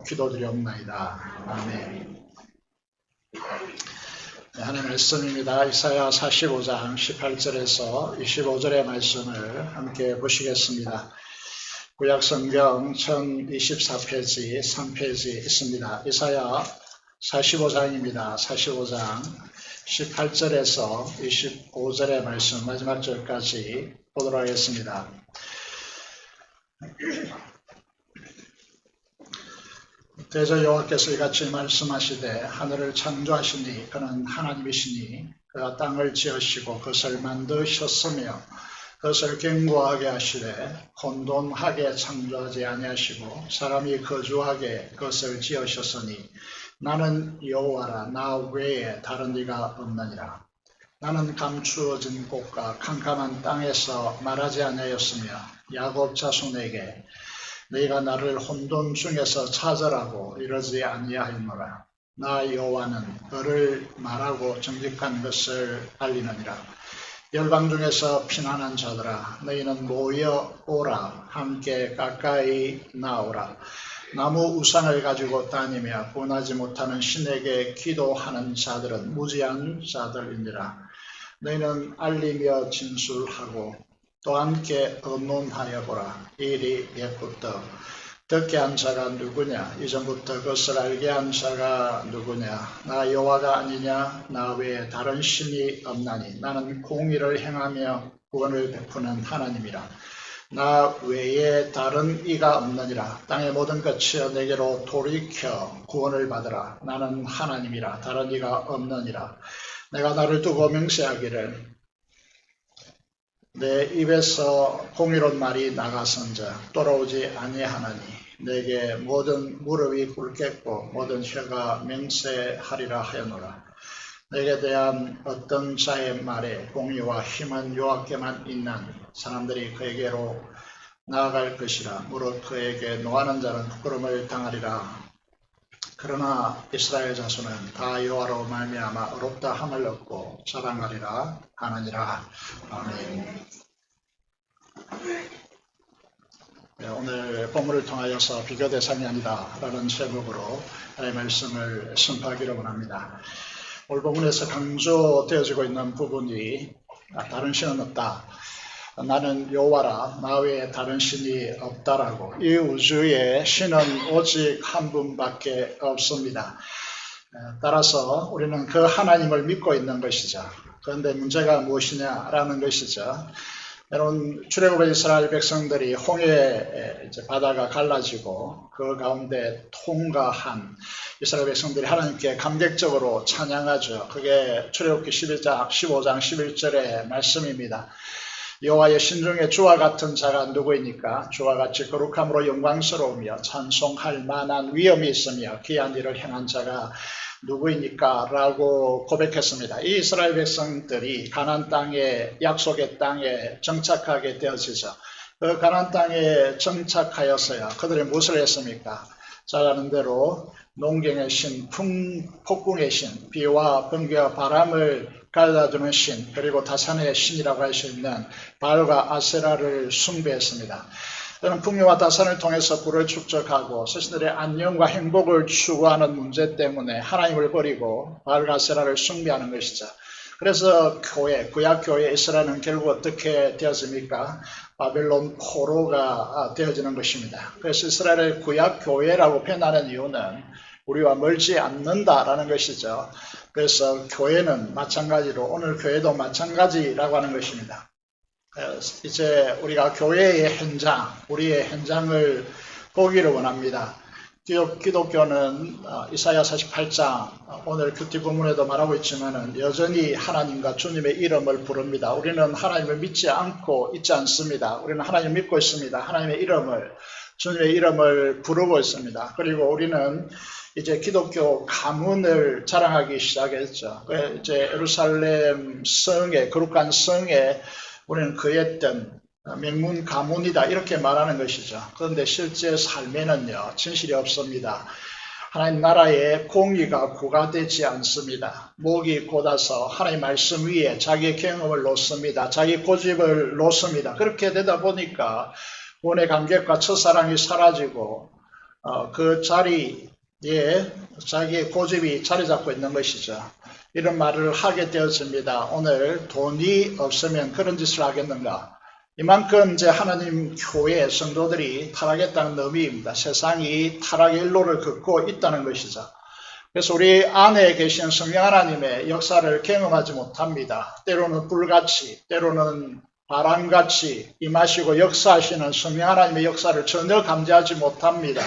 기도드리옵나이다. 아멘. 네, 하나님의 말씀입니다. 이사야 45장 18절에서 25절의 말씀을 함께 보시겠습니다. 구약성경 1024페이지 3페이지 있습니다. 이사야 45장입니다. 45장 18절에서 25절의 말씀 마지막 절까지 보도록 하겠습니다. 대저 여호와께서 이같이 말씀하시되 하늘을 창조하시니 그는 하나님이시니 그가 땅을 지으시고 그것을 만드셨으며 그것을 견고하게 하시되 혼돈하게 창조하지 아니하시고 사람이 거주하게 그것을 지으셨으니 나는 여호와라 나 외에 다른 이가 없느니라. 나는 감추어진 곳과 캄캄한 땅에서 말하지 아니하였으며 야곱 자손에게 너희가 나를 혼돈 중에서 찾으라고 이러지 아니하였노라. 나 여호와는 너를 말하고 정직한 것을 알리느니라. 열방 중에서 피난한 자들아 너희는 모여 오라. 함께 가까이 나오라. 나무 우상을 가지고 다니며 구원하지 못하는 신에게 기도하는 자들은 무지한 자들이니라. 너희는 알리며 진술하고 또 함께 언론하여 보라. 일이 옛부터 듣게 한 자가 누구냐? 이전부터 그것을 알게 한 자가 누구냐? 나 여호와가 아니냐? 나 외에 다른 신이 없나니 나는 공의를 행하며 구원을 베푸는 하나님이라. 나 외에 다른 이가 없느니라. 땅의 모든 끝이여 내게로 돌이켜 구원을 받으라. 나는 하나님이라 다른 이가 없느니라. 내가 나를 두고 맹세하기를 내 입에서 공의로운 말이 나가선자 돌아오지 아니하나니 내게 모든 무릎이 꿇겠고 모든 혀가 맹세하리라 하였노라. 내게 대한 어떤 자의 말에 공의와 힘은 여호와께만 있나니 사람들이 그에게로 나아갈 것이라. 무릇 그에게 노하는 자는 부끄러움을 당하리라. 그러나 이스라엘 자손은 다 여호와로 말미암아 의롭다 함을 얻고 자랑하리라 하느니라. 아멘. 네, 오늘 본문을 통하여서 비교 대상이 아니다 라는 제목으로 하나님의 말씀을 선포하기를 원합니다. 오늘 본문에서 강조되어지고 있는 부분이 다른 신은 없다. 나는 여호와라 나 외에 다른 신이 없다라고. 이 우주에 신은 오직 한 분밖에 없습니다. 따라서 우리는 그 하나님을 믿고 있는 것이죠. 그런데 문제가 무엇이냐라는 것이죠. 여러분 출애굽의 이스라엘 백성들이 홍해 바다가 갈라지고 그 가운데 통과한 이스라엘 백성들이 하나님께 감격적으로 찬양하죠. 그게 출애굽기 15장 11절의 말씀입니다. 여호와의 신중에 주와 같은 자가 누구이니까? 주와 같이 거룩함으로 영광스러우며 찬송할 만한 위엄이 있으며 귀한 일을 행한 자가 누구이니까? 라고 고백했습니다. 이 이스라엘 백성들이 가나안 땅에 약속의 땅에 정착하게 되어지죠. 그 가나안 땅에 정착하였어야 그들이 무엇을 했습니까? 잘 아는 대로 농경의 신, 폭풍의 신, 비와 번개와 바람을 가져다주는 신, 그리고 다산의 신이라고 할 수 있는 바알과 아세라를 숭배했습니다. 저는 풍요와 다산을 통해서 불을 축적하고 자신들의 안녕과 행복을 추구하는 문제 때문에 하나님을 버리고 바알과 아세라를 숭배하는 것이죠. 그래서 구약교회 이스라엘은 결국 어떻게 되었습니까? 바벨론 포로가 되어지는 것입니다. 그래서 이스라엘을 구약교회라고 표현하는 이유는 우리와 멀지 않는다라는 것이죠. 그래서 교회는 마찬가지로 오늘 교회도 마찬가지라고 하는 것입니다. 이제 우리가 교회의 현장, 우리의 현장을 보기를 원합니다. 기독교는 이사야 48장 오늘 큐티 본문에도 말하고 있지만 여전히 하나님과 주님의 이름을 부릅니다. 우리는 하나님을 믿지 않고 있지 않습니다. 우리는 하나님을 믿고 있습니다. 하나님의 이름을, 주님의 이름을 부르고 있습니다. 그리고 우리는 이제 기독교 가문을 자랑하기 시작했죠. 이제 예루살렘 성에, 거룩한 성에 우리는 거했던 명문 가문이다 이렇게 말하는 것이죠. 그런데 실제 삶에는요 진실이 없습니다. 하나님 나라의 공의가 구가되지 않습니다. 목이 곧아서 하나님 말씀 위에 자기의 경험을 놓습니다. 자기 고집을 놓습니다. 그렇게 되다 보니까 구원의 감격과 첫사랑이 사라지고 그 자리에 자기의 고집이 자리 잡고 있는 것이죠. 이런 말을 하게 되었습니다. 오늘 돈이 없으면 그런 짓을 하겠는가? 이만큼 이제 하나님 교회 성도들이 타락했다는 의미입니다. 세상이 타락의 일로를 걷고 있다는 것이죠. 그래서 우리 안에 계신 성령 하나님의 역사를 경험하지 못합니다. 때로는 불같이, 때로는 바람같이 임하시고 역사하시는 성령 하나님의 역사를 전혀 감지하지 못합니다.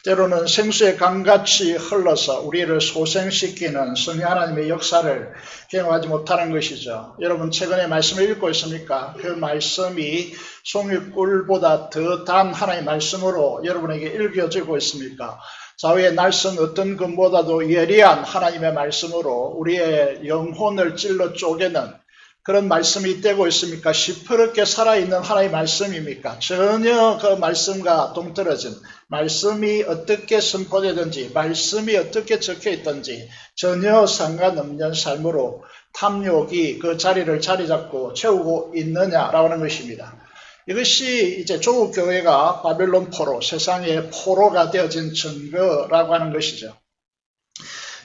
때로는 생수의 강같이 흘러서 우리를 소생시키는 성령 하나님의 역사를 경험하지 못하는 것이죠. 여러분 최근에 말씀을 읽고 있습니까? 그 말씀이 송이꿀보다 더 단 하나님의 말씀으로 여러분에게 읽혀지고 있습니까? 좌우의 날선 어떤 금보다도 예리한 하나님의 말씀으로 우리의 영혼을 찔러 쪼개는 그런 말씀이 되고 있습니까? 시퍼렇게 살아있는 하나님의 말씀입니까? 전혀 그 말씀과 동떨어진 말씀이 어떻게 선포되든지 말씀이 어떻게 적혀있든지 전혀 상관없는 삶으로 탐욕이 그 자리를 자리 잡고 채우고 있느냐라고 하는 것입니다. 이것이 이제 조국 교회가 바벨론 포로, 세상의 포로가 되어진 증거라고 하는 것이죠.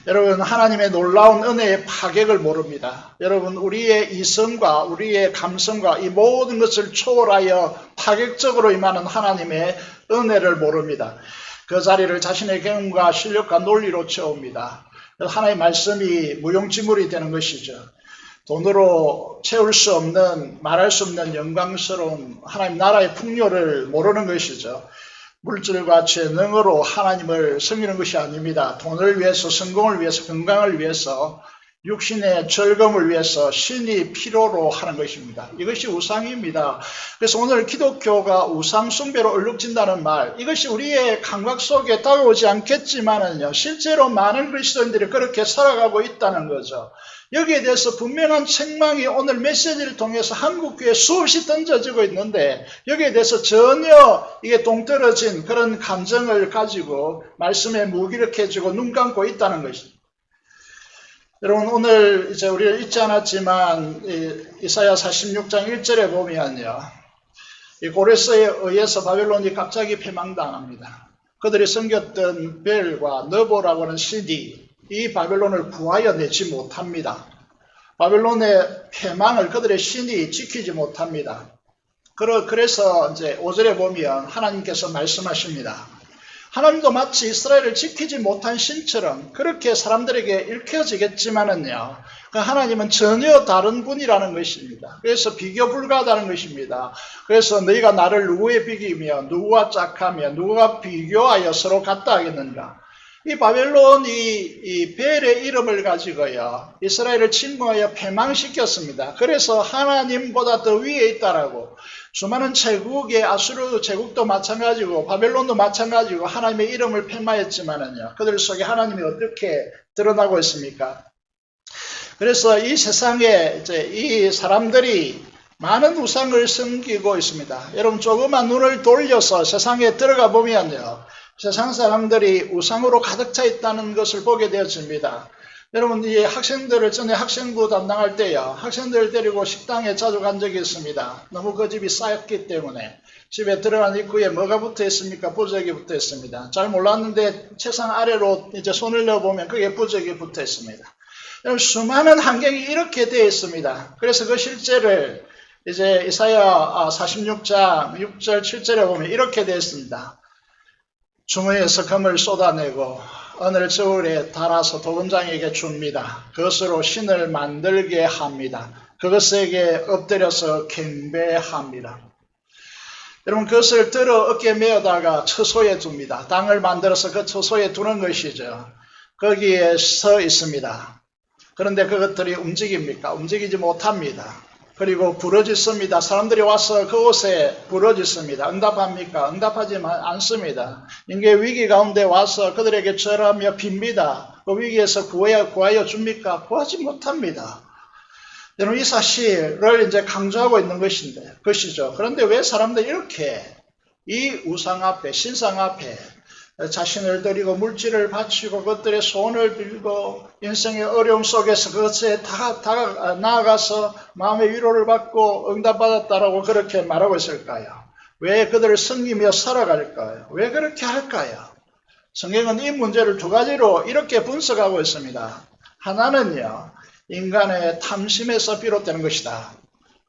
여러분 하나님의 놀라운 은혜의 파격을 모릅니다. 여러분 우리의 이성과 우리의 감성과 이 모든 것을 초월하여 파격적으로 임하는 하나님의 은혜를 모릅니다. 그 자리를 자신의 경험과 실력과 논리로 채웁니다. 하나님의 말씀이 무용지물이 되는 것이죠. 돈으로 채울 수 없는 말할 수 없는 영광스러운 하나님 나라의 풍요를 모르는 것이죠. 물질과 재능으로 하나님을 섬기는 것이 아닙니다. 돈을 위해서, 성공을 위해서, 건강을 위해서, 육신의 즐거움을 위해서 신이 필요로 하는 것입니다. 이것이 우상입니다. 그래서 오늘 기독교가 우상 숭배로 얼룩진다는 말, 이것이 우리의 감각 속에 다가오지 않겠지만은요, 실제로 많은 그리스도인들이 그렇게 살아가고 있다는 거죠. 여기에 대해서 분명한 책망이 오늘 메시지를 통해서 한국교회에 수없이 던져지고 있는데 여기에 대해서 전혀 이게 동떨어진 그런 감정을 가지고 말씀에 무기력해지고 눈 감고 있다는 것입니다. 여러분 오늘 이제 우리가 읽지 않았지만 이사야 46장 1절에 보면요. 이 고레스에 의해서 바벨론이 갑자기 패망당합니다. 그들이 섬겼던 벨과 너보라고 하는 신이 이 바벨론을 구하여 내지 못합니다. 바벨론의 패망을 그들의 신이 지키지 못합니다. 그래서 이제 5절에 보면 하나님께서 말씀하십니다. 하나님도 마치 이스라엘을 지키지 못한 신처럼 그렇게 사람들에게 읽혀지겠지만은요, 그 하나님은 전혀 다른 분이라는 것입니다. 그래서 비교 불가하다는 것입니다. 그래서 너희가 나를 누구에 비기며 누구와 짝하며 누구와 비교하여 서로 같다 하겠는가? 이 바벨론이 이 벨의 이름을 가지고요, 이스라엘을 침공하여 패망시켰습니다. 그래서 하나님보다 더 위에 있다라고. 수많은 제국의 아수르 제국도 마찬가지고 바벨론도 마찬가지고 하나님의 이름을 폐마했지만은요, 그들 속에 하나님이 어떻게 드러나고 있습니까? 그래서 이 세상에 이제 이 사람들이 많은 우상을 섬기고 있습니다. 여러분 조그만 눈을 돌려서 세상에 들어가 보면요, 세상 사람들이 우상으로 가득 차 있다는 것을 보게 되어집니다. 여러분 이 학생들을 전에 학생부 담당할 때요, 학생들을 데리고 식당에 자주 간 적이 있습니다. 너무 그 집이 쌓였기 때문에 집에 들어간 입구에 뭐가 붙어 있습니까? 부적이 붙어 있습니다. 잘 몰랐는데 책상 아래로 이제 손을 넣어보면 그게 부적이 붙어 있습니다. 여러분 수많은 환경이 이렇게 되어 있습니다. 그래서 그 실제를 이제 이사야 46장 6절 7절에 보면 이렇게 되어 있습니다. 주머니에서 금을 쏟아내고 오늘 저울에 달아서 도금장에게 줍니다. 그것으로 신을 만들게 합니다. 그것에게 엎드려서 경배합니다. 여러분 그것을 들어 어깨에 메어다가 처소에 둡니다. 당을 만들어서 그 처소에 두는 것이죠. 거기에 서 있습니다. 그런데 그것들이 움직입니까? 움직이지 못합니다. 그리고 부러졌습니다. 사람들이 와서 그곳에 부러졌습니다. 응답합니까? 응답하지 않습니다. 인계 위기 가운데 와서 그들에게 절하며 빕니다. 그 위기에서 구하여 줍니까? 구하지 못합니다. 여러분 이 사실을 이제 강조하고 있는 것이죠. 그런데 왜 사람들이 이렇게 이 우상 앞에, 신상 앞에 자신을 드리고 물질을 바치고 그것들의 소원을 빌고 인생의 어려움 속에서 그것에 나아가서 마음의 위로를 받고 응답받았다라고 그렇게 말하고 있을까요? 왜 그들을 섬기며 살아갈까요? 왜 그렇게 할까요? 성경은 이 문제를 두 가지로 이렇게 분석하고 있습니다. 하나는요, 인간의 탐심에서 비롯되는 것이다.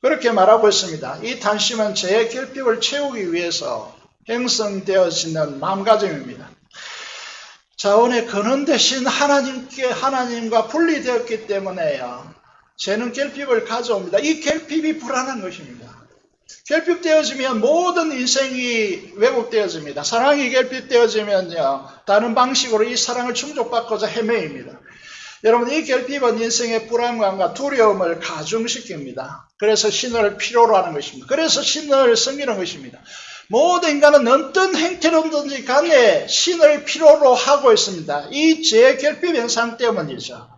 그렇게 말하고 있습니다. 이 탐심은 죄의 결핍을 채우기 위해서 형성되어지는 마음가짐입니다. 자원의 근원 대신 하나님과 분리되었기 때문에요, 죄는 결핍을 가져옵니다. 이 결핍이 불안한 것입니다. 결핍되어지면 모든 인생이 왜곡되어집니다. 사랑이 결핍되어지면요, 다른 방식으로 이 사랑을 충족받고자 헤매입니다. 여러분, 이 결핍은 인생의 불안감과 두려움을 가중시킵니다. 그래서 신을 필요로 하는 것입니다. 그래서 신을 섬기는 것입니다. 모든 인간은 어떤 행태로든지 간에 신을 필요로 하고 있습니다. 이 죄의 결핍 현상 때문이죠.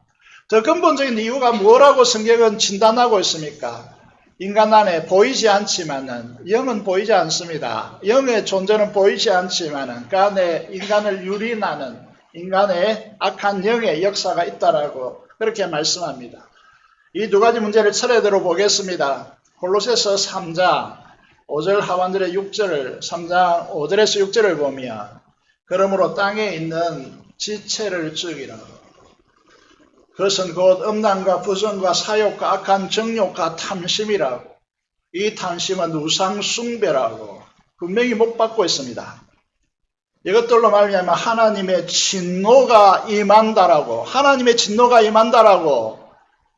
더 근본적인 이유가 뭐라고 성경은 진단하고 있습니까? 인간 안에 보이지 않지만은, 영은 보이지 않습니다. 영의 존재는 보이지 않지만은 그 안에 인간을 유린하는 인간의 악한 영의 역사가 있다라고 그렇게 말씀합니다. 이 두 가지 문제를 차례대로 보겠습니다. 골로새서 3장 5절 하반절의 6절을 3장 5절에서 6절을 보면, 그러므로 땅에 있는 지체를 죽이라. 그것은 곧 음란과 부정과 사욕과 악한 정욕과 탐심이라고. 이 탐심은 우상 숭배라고 분명히 못 받고 있습니다. 이것들로 말미암아 하나님의 진노가 임한다라고, 하나님의 진노가 임한다라고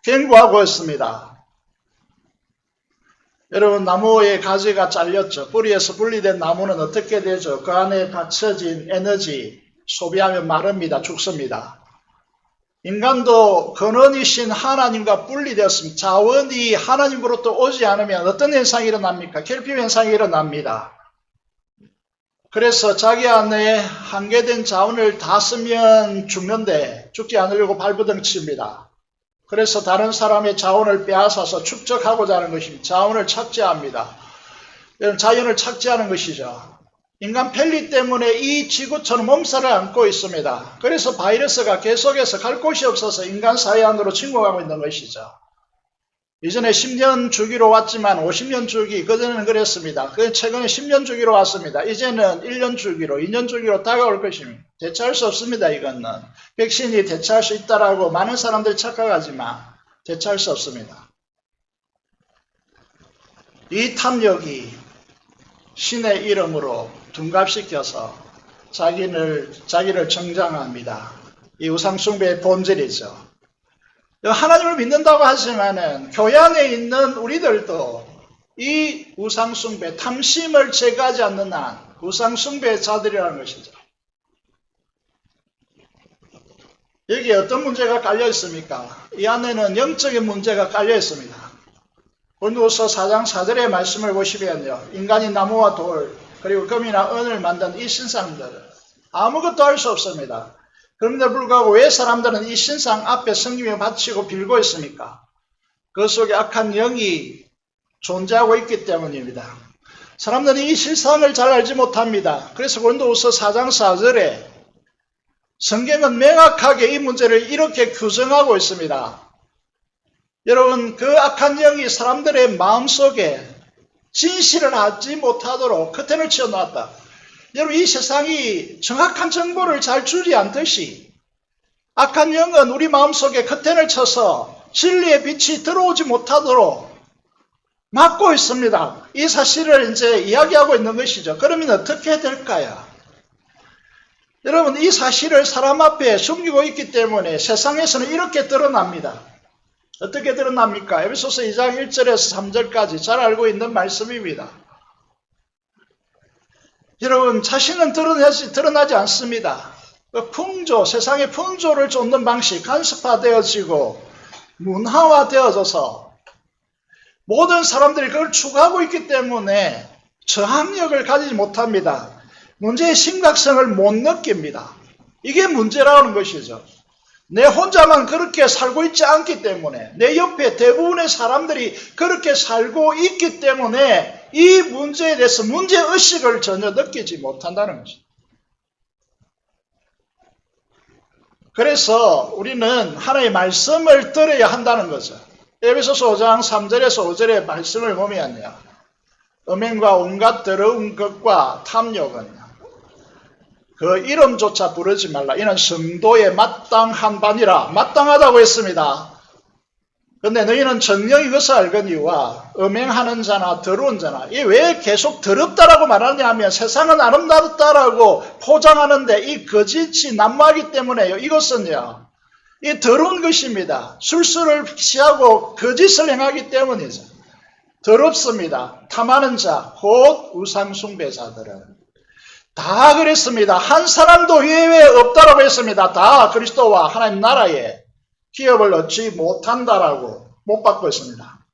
경고하고 있습니다. 여러분, 나무의 가지가 잘렸죠. 뿌리에서 분리된 나무는 어떻게 되죠? 그 안에 받쳐진 에너지 소비하면 마릅니다. 죽습니다. 인간도 근원이신 하나님과 분리되었습니다. 자원이 하나님으로부터 오지 않으면 어떤 현상이 일어납니까? 결핍 현상이 일어납니다. 그래서 자기 안에 한계된 자원을 다 쓰면 죽는데 죽지 않으려고 발버둥칩니다. 그래서 다른 사람의 자원을 빼앗아서 축적하고자 하는 것입니다. 자원을 착취합니다. 자연을 착취하는 것이죠. 인간 편리 때문에 이 지구촌은 몸살을 안고 있습니다. 그래서 바이러스가 계속해서 갈 곳이 없어서 인간 사회 안으로 침공하고 있는 것이죠. 이전에 10년 주기로 왔지만 50년 주기, 그전에는 그랬습니다. 최근에 10년 주기로 왔습니다. 이제는 1년 주기로, 2년 주기로 다가올 것입니다. 대처할 수 없습니다. 이거는 백신이 대처할 수 있다라고 많은 사람들이 착각하지만 대처할 수 없습니다. 이 탐욕이 신의 이름으로 둔갑시켜서 자기를 정장합니다. 이 우상숭배의 본질이죠. 하나님을 믿는다고 하지만은 교회 안에 있는 우리들도 이 우상숭배, 탐심을 제거하지 않는 한 우상숭배자들이라는 것이죠. 여기에 어떤 문제가 깔려 있습니까? 이 안에는 영적인 문제가 깔려 있습니다. 고린도후서 4장 4절의 말씀을 보시면요, 인간이 나무와 돌 그리고 금이나 은을 만든 이 신상들은 아무것도 할 수 없습니다. 그런데도 불구하고 왜 사람들은 이 신상 앞에 섬기며 바치고 빌고 있습니까? 그 속에 악한 영이 존재하고 있기 때문입니다. 사람들이 이 실상을 잘 알지 못합니다. 그래서 고린도후서 4장 4절에 성경은 명확하게 이 문제를 이렇게 규정하고 있습니다. 여러분, 그 악한 영이 사람들의 마음속에 진실을 하지 못하도록 커튼을 치워놨다. 여러분, 이 세상이 정확한 정보를 잘 주지 않듯이 악한 영은 우리 마음속에 커튼을 쳐서 진리의 빛이 들어오지 못하도록 막고 있습니다. 이 사실을 이제 이야기하고 있는 것이죠. 그러면 어떻게 될까요? 여러분, 이 사실을 사람 앞에 숨기고 있기 때문에 세상에서는 이렇게 드러납니다. 어떻게 드러납니까? 에베소서 2장 1절에서 3절까지 잘 알고 있는 말씀입니다. 여러분, 자신은 드러나지 않습니다. 풍조, 세상의 풍조를 쫓는 방식, 간섭화되어지고 문화화되어져서 모든 사람들이 그걸 추구하고 있기 때문에 저항력을 가지지 못합니다. 문제의 심각성을 못 느낍니다. 이게 문제라는 것이죠. 내 혼자만 그렇게 살고 있지 않기 때문에, 내 옆에 대부분의 사람들이 그렇게 살고 있기 때문에 이 문제에 대해서 문제의식을 전혀 느끼지 못한다는 것입니다. 그래서 우리는 하나님의 말씀을 들어야 한다는 거죠. 에베소서 5장 3절에서 5절의 말씀을 보면요, 음행과 온갖 더러운 것과 탐욕은 그 이름조차 부르지 말라. 이는 성도에 마땅한 바니라. 마땅하다고 했습니다. 근데 너희는 정녕 이것을 알거니와 음행하는 자나 더러운 자나, 이 왜 계속 더럽다라고 말하냐 하면 세상은 아름답다라고 포장하는데 이 거짓이 난무하기 때문에요. 이것은요, 이 더러운 것입니다. 술수를 취하고 거짓을 행하기 때문이죠. 더럽습니다. 탐하는 자, 곧 우상숭배자들은 다 그랬습니다. 한 사람도 예외 없다라고 했습니다. 다 그리스도와 하나님 나라에 기업을 얻지 못한다라고 못 받고 있습니다.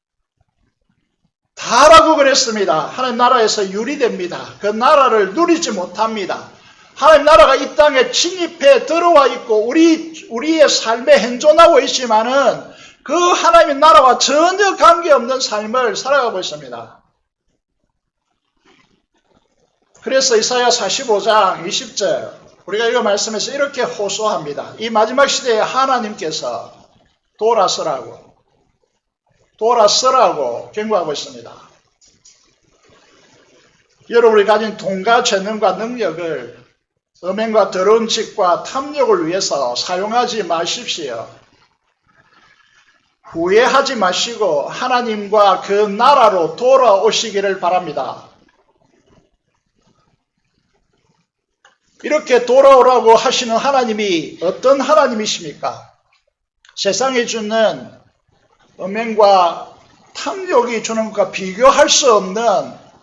다라고 그랬습니다. 하나님 나라에서 유리됩니다. 그 나라를 누리지 못합니다. 하나님 나라가 이 땅에 침입해 들어와 있고 우리의 삶에 현존하고 있지만은 그 하나님의 나라와 전혀 관계없는 삶을 살아가고 있습니다. 그래서 이사야 45장 20절 우리가 이거 말씀에서 이렇게 호소합니다. 이 마지막 시대에 하나님께서 돌아서라고 경고하고 있습니다. 여러분이 가진 돈과 재능과 능력을 음행과 더러운 짓과 탐욕을 위해서 사용하지 마십시오. 후회하지 마시고 하나님과 그 나라로 돌아오시기를 바랍니다. 이렇게 돌아오라고 하시는 하나님이 어떤 하나님이십니까? 세상이 주는 음행과 탐욕이 주는 것과 비교할 수 없는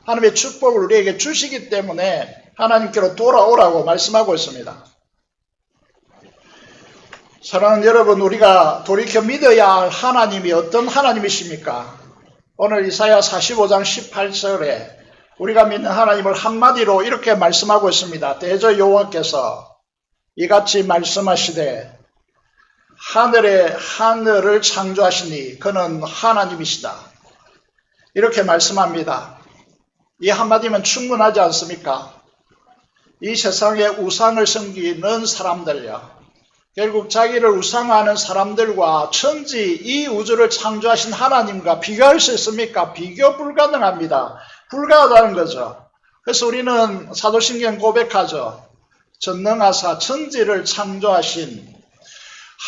하나님의 축복을 우리에게 주시기 때문에 하나님께로 돌아오라고 말씀하고 있습니다. 사랑하는 여러분, 우리가 돌이켜 믿어야 할 하나님이 어떤 하나님이십니까? 오늘 이사야 45장 18절에 우리가 믿는 하나님을 한마디로 이렇게 말씀하고 있습니다. 대저 여호와께서 이같이 말씀하시되 하늘을 창조하시니 그는 하나님이시다. 이렇게 말씀합니다. 이 한마디면 충분하지 않습니까? 이 세상에 우상을 섬기는 사람들요, 결국 자기를 우상화하는 사람들과 천지 이 우주를 창조하신 하나님과 비교할 수 있습니까? 비교 불가능합니다. 불가하다는 거죠. 그래서 우리는 사도신경 고백하죠. 전능하사 천지를 창조하신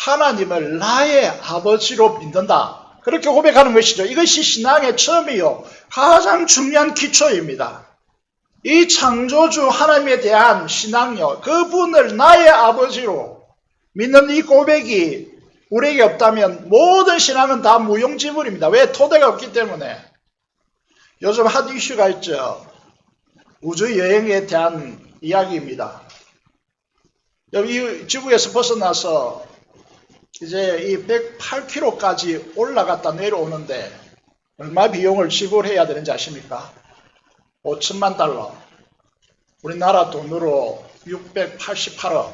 하나님을 나의 아버지로 믿는다. 그렇게 고백하는 것이죠. 이것이 신앙의 처음이요, 가장 중요한 기초입니다. 이 창조주 하나님에 대한 신앙요, 그분을 나의 아버지로 믿는 이 고백이 우리에게 없다면 모든 신앙은 다 무용지물입니다. 왜? 토대가 없기 때문에. 요즘 핫 이슈가 있죠. 우주 여행에 대한 이야기입니다. 여기 지구에서 벗어나서 이제 이 108km까지 올라갔다 내려오는데 얼마 비용을 지불해야 되는지 아십니까? 5천만 달러. 우리나라 돈으로 688억.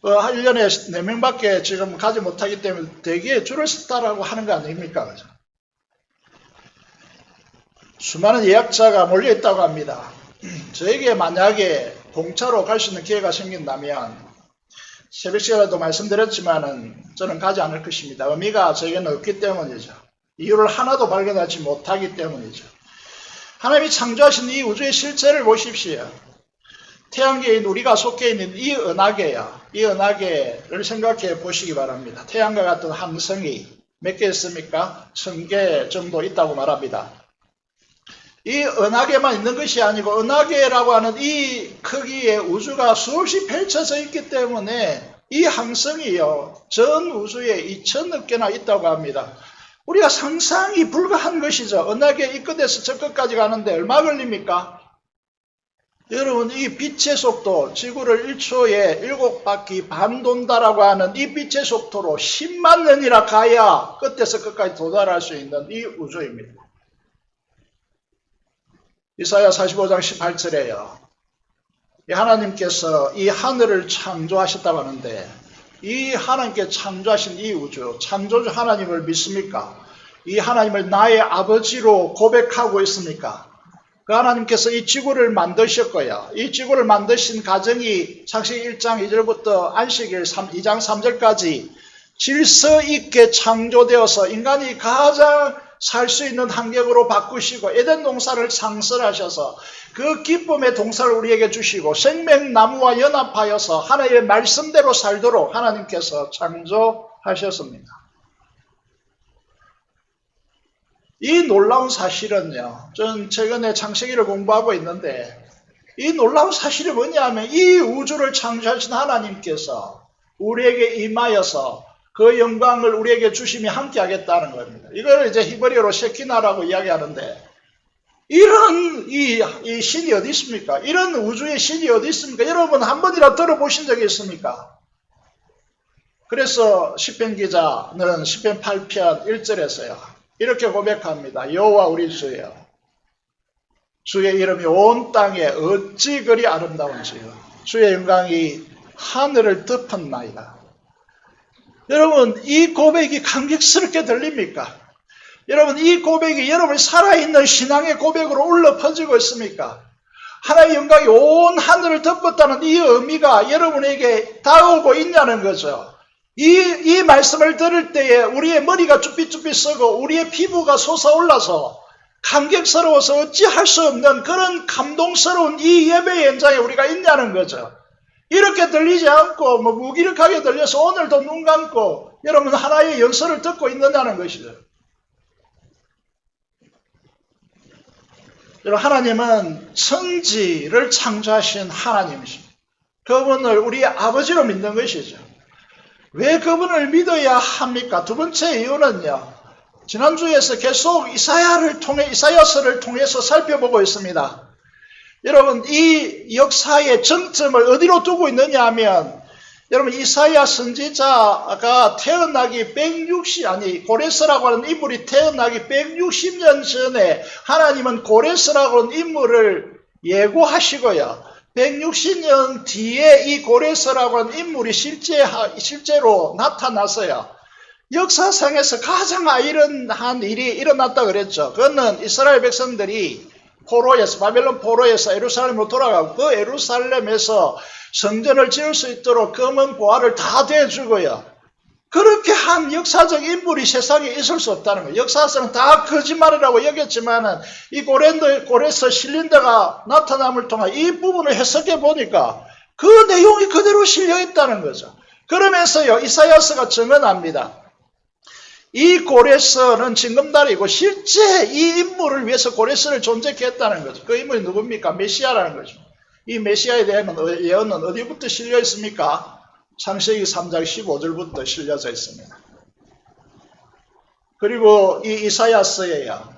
1년에 4명밖에 지금 가지 못하기 때문에 대기에 줄을 섰다라고 하는 거 아닙니까? 그죠? 수많은 예약자가 몰려있다고 합니다. 저에게 만약에 공짜로 갈 수 있는 기회가 생긴다면 새벽 시간에도 말씀드렸지만은 저는 가지 않을 것입니다. 의미가 저에게는 없기 때문이죠. 이유를 하나도 발견하지 못하기 때문이죠. 하나님이 창조하신 이 우주의 실체를 보십시오. 태양계인 우리가 속해 있는 이 은하계야. 이 은하계를 생각해 보시기 바랍니다. 태양과 같은 함성이 몇 개 있습니까? 1000개 정도 있다고 말합니다. 이 은하계만 있는 것이 아니고 은하계라고 하는 이 크기의 우주가 수없이 펼쳐져 있기 때문에 이 항성이요, 전 우주에 2000억 개나 있다고 합니다. 우리가 상상이 불가한 것이죠. 은하계 이 끝에서 저 끝까지 가는데 얼마 걸립니까? 여러분, 이 빛의 속도, 지구를 1초에 7바퀴 반 돈다라고 하는 이 빛의 속도로 10만 년이나 가야 끝에서 끝까지 도달할 수 있는 이 우주입니다. 이사야 45장 18절에요. 이 하나님께서 이 하늘을 창조하셨다고 하는데 이 하나님께 창조하신 이 우주, 창조주 하나님을 믿습니까? 이 하나님을 나의 아버지로 고백하고 있습니까? 그 하나님께서 이 지구를 만드셨고요. 이 지구를 만드신 가정이 창세기 1장 2절부터 안식일 2장 3절까지 질서 있게 창조되어서 인간이 가장 살 수 있는 환경으로 바꾸시고 에덴 동산을 창설하셔서 그 기쁨의 동산을 우리에게 주시고 생명나무와 연합하여서 하나님의 말씀대로 살도록 하나님께서 창조하셨습니다. 이 놀라운 사실은요, 전 최근에 창세기를 공부하고 있는데 이 놀라운 사실이 뭐냐면 이 우주를 창조하신 하나님께서 우리에게 임하여서 그 영광을 우리에게 주심이 함께 하겠다는 겁니다. 이걸 이제 히브리어로 셰키나라고 이야기하는데 이런 이 신이 어디 있습니까? 이런 우주의 신이 어디 있습니까? 여러분 한 번이라도 들어보신 적이 있습니까? 그래서 시편 기자는 시편 8편 1절에서요. 이렇게 고백합니다. 여호와 우리 주여, 주의 이름이 온 땅에 어찌 그리 아름다운지요. 주의 영광이 하늘을 덮었나이다. 여러분 이 고백이 감격스럽게 들립니까? 여러분 이 고백이 여러분이 살아있는 신앙의 고백으로 울려 퍼지고 있습니까? 하나님의 영광이 온 하늘을 덮었다는 이 의미가 여러분에게 다가오고 있냐는 거죠. 이 말씀을 들을 때에 우리의 머리가 쭈삣쭈삣 서고 우리의 피부가 솟아올라서 감격스러워서 어찌할 수 없는 그런 감동스러운 이 예배의 현장에 우리가 있냐는 거죠. 이렇게 들리지 않고 무기력하게 들려서 오늘도 눈 감고 여러분 하나의 연설을 듣고 있느냐는 것이죠. 여러분 하나님은 천지를 창조하신 하나님이십니다. 그분을 우리의 아버지로 믿는 것이죠. 왜 그분을 믿어야 합니까? 두 번째 이유는요. 지난주에서 계속 이사야서를 통해서 살펴보고 있습니다. 여러분 이 역사의 정점을 어디로 두고 있느냐 하면 여러분 이사야 선지자가 태어나기 고레스라고 하는 인물이 태어나기 160년 전에 하나님은 고레스라고 하는 인물을 예고하시고요. 160년 뒤에 이 고레스라고 하는 인물이 실제로 나타났어요. 역사상에서 가장 아이러니한 일이 일어났다 그랬죠. 그거는 이스라엘 백성들이 바벨론 포로에서 예루살렘으로 돌아가고 그 예루살렘에서 성전을 지을 수 있도록 금은 보화를 다 대주고요. 그렇게 한 역사적 인물이 세상에 있을 수 없다는 거예요. 역사에서는 다 거짓말이라고 여겼지만은 이 고레스 실린더가 나타남을 통해 이 부분을 해석해 보니까 그 내용이 그대로 실려 있다는 거죠. 그러면서요 이사야서가 증언합니다. 이 고레스는 징검다리고 실제 이 인물을 위해서 고레스를 존재케 했다는 거죠. 그 인물이 누굽니까? 메시아라는 거죠. 이 메시아에 대한 예언은 어디부터 실려 있습니까? 창세기 3장 15절부터 실려져 있습니다. 그리고 이 이사야서에요.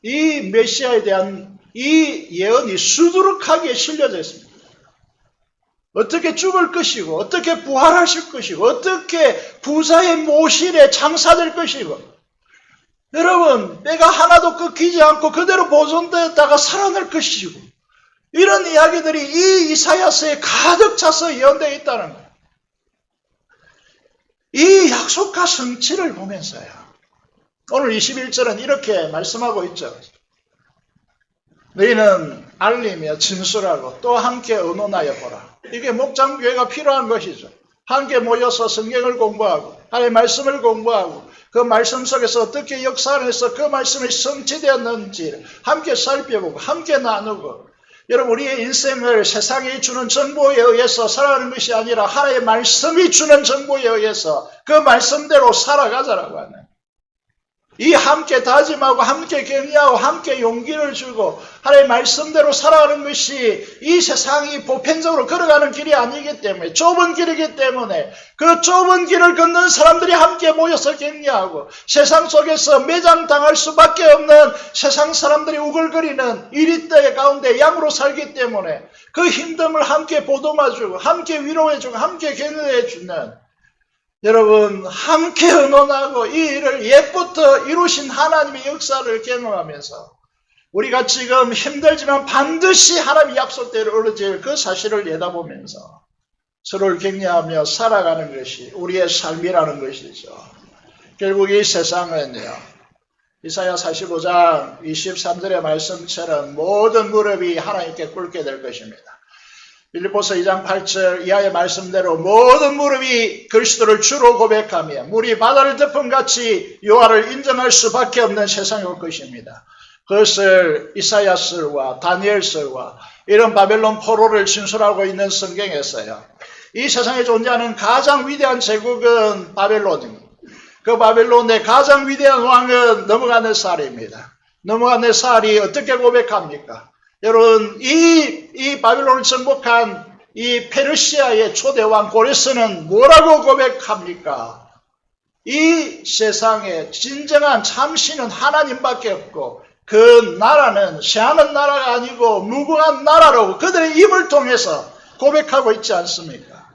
이 메시아에 대한 이 예언이 수두룩하게 실려져 있습니다. 어떻게 죽을 것이고 어떻게 부활하실 것이고 어떻게 부자의 모실에 장사될 것이고 여러분 때가 하나도 끊기지 않고 그대로 보존되었다가 살아날 것이고 이런 이야기들이 이 이사야서에 가득 차서 예언되어 있다는 거예요. 이 약속과 성취를 보면서요. 오늘 21절은 이렇게 말씀하고 있죠. 너희는 알리며 진술하고 또 함께 의논하여 보라. 이게 목장교회가 필요한 것이죠. 함께 모여서 성경을 공부하고 하나님의 말씀을 공부하고 그 말씀 속에서 어떻게 역사에서 그 말씀이 성취되었는지 함께 살펴보고 함께 나누고 여러분 우리의 인생을 세상이 주는 정보에 의해서 살아가는 것이 아니라 하나님의 말씀이 주는 정보에 의해서 그 말씀대로 살아가자라고 하네. 이 함께 다짐하고 함께 격려하고 함께 용기를 주고 하나님의 말씀대로 살아가는 것이 이 세상이 보편적으로 걸어가는 길이 아니기 때문에 좁은 길이기 때문에 그 좁은 길을 걷는 사람들이 함께 모여서 격려하고 세상 속에서 매장당할 수밖에 없는 세상 사람들이 우글거리는 이리떼 가운데 양으로 살기 때문에 그 힘듦을 함께 보듬어주고 함께 위로해주고 함께 격려해주는 여러분 함께 의논하고 이 일을 옛부터 이루신 하나님의 역사를 경험하면서 우리가 지금 힘들지만 반드시 하나님의 약속대로 이루어질 그 사실을 내다보면서 서로를 격려하며 살아가는 것이 우리의 삶이라는 것이죠. 결국 이 세상은요. 이사야 45장 23절의 말씀처럼 모든 무릎이 하나님께 꿇게 될 것입니다. 빌립보서 2장 8절 이하의 말씀대로 모든 무릎이 그리스도를 주로 고백하며 물이 바다를 덮음같이 여호와를 인정할 수밖에 없는 세상이 올 것입니다. 그것을 이사야서와 다니엘서와 이런 바벨론 포로를 진술하고 있는 성경에서요. 이 세상에 존재하는 가장 위대한 제국은 바벨론입니다. 그 바벨론의 가장 위대한 왕은 느부갓네살입니다. 느부갓네살이 어떻게 고백합니까? 여러분, 이 바벨론을 정복한 이 페르시아의 초대왕 고레스는 뭐라고 고백합니까? 이 세상에 진정한 참신은 하나님밖에 없고 그 나라는 새하는 나라가 아니고 무궁한 나라라고 그들의 입을 통해서 고백하고 있지 않습니까?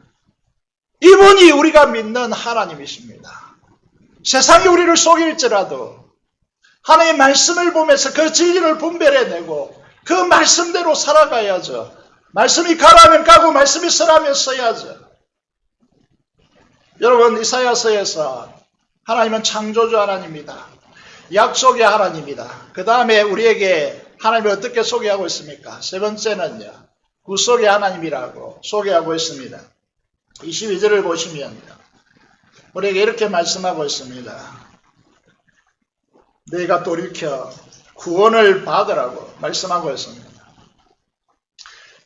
이분이 우리가 믿는 하나님이십니다. 세상이 우리를 속일지라도 하나님의 말씀을 보면서 그 진리를 분별해내고 그 말씀대로 살아가야죠. 말씀이 가라면 가고 말씀이 서라면 서야죠. 여러분, 이사야서에서 하나님은 창조주 하나님입니다. 약속의 하나님이다. 그 다음에 우리에게 하나님을 어떻게 소개하고 있습니까? 세 번째는요, 구속의 하나님이라고 소개하고 있습니다. 22절을 보시면 우리에게 이렇게 말씀하고 있습니다. 내가 돌이켜 구원을 받으라고 말씀하고 있습니다.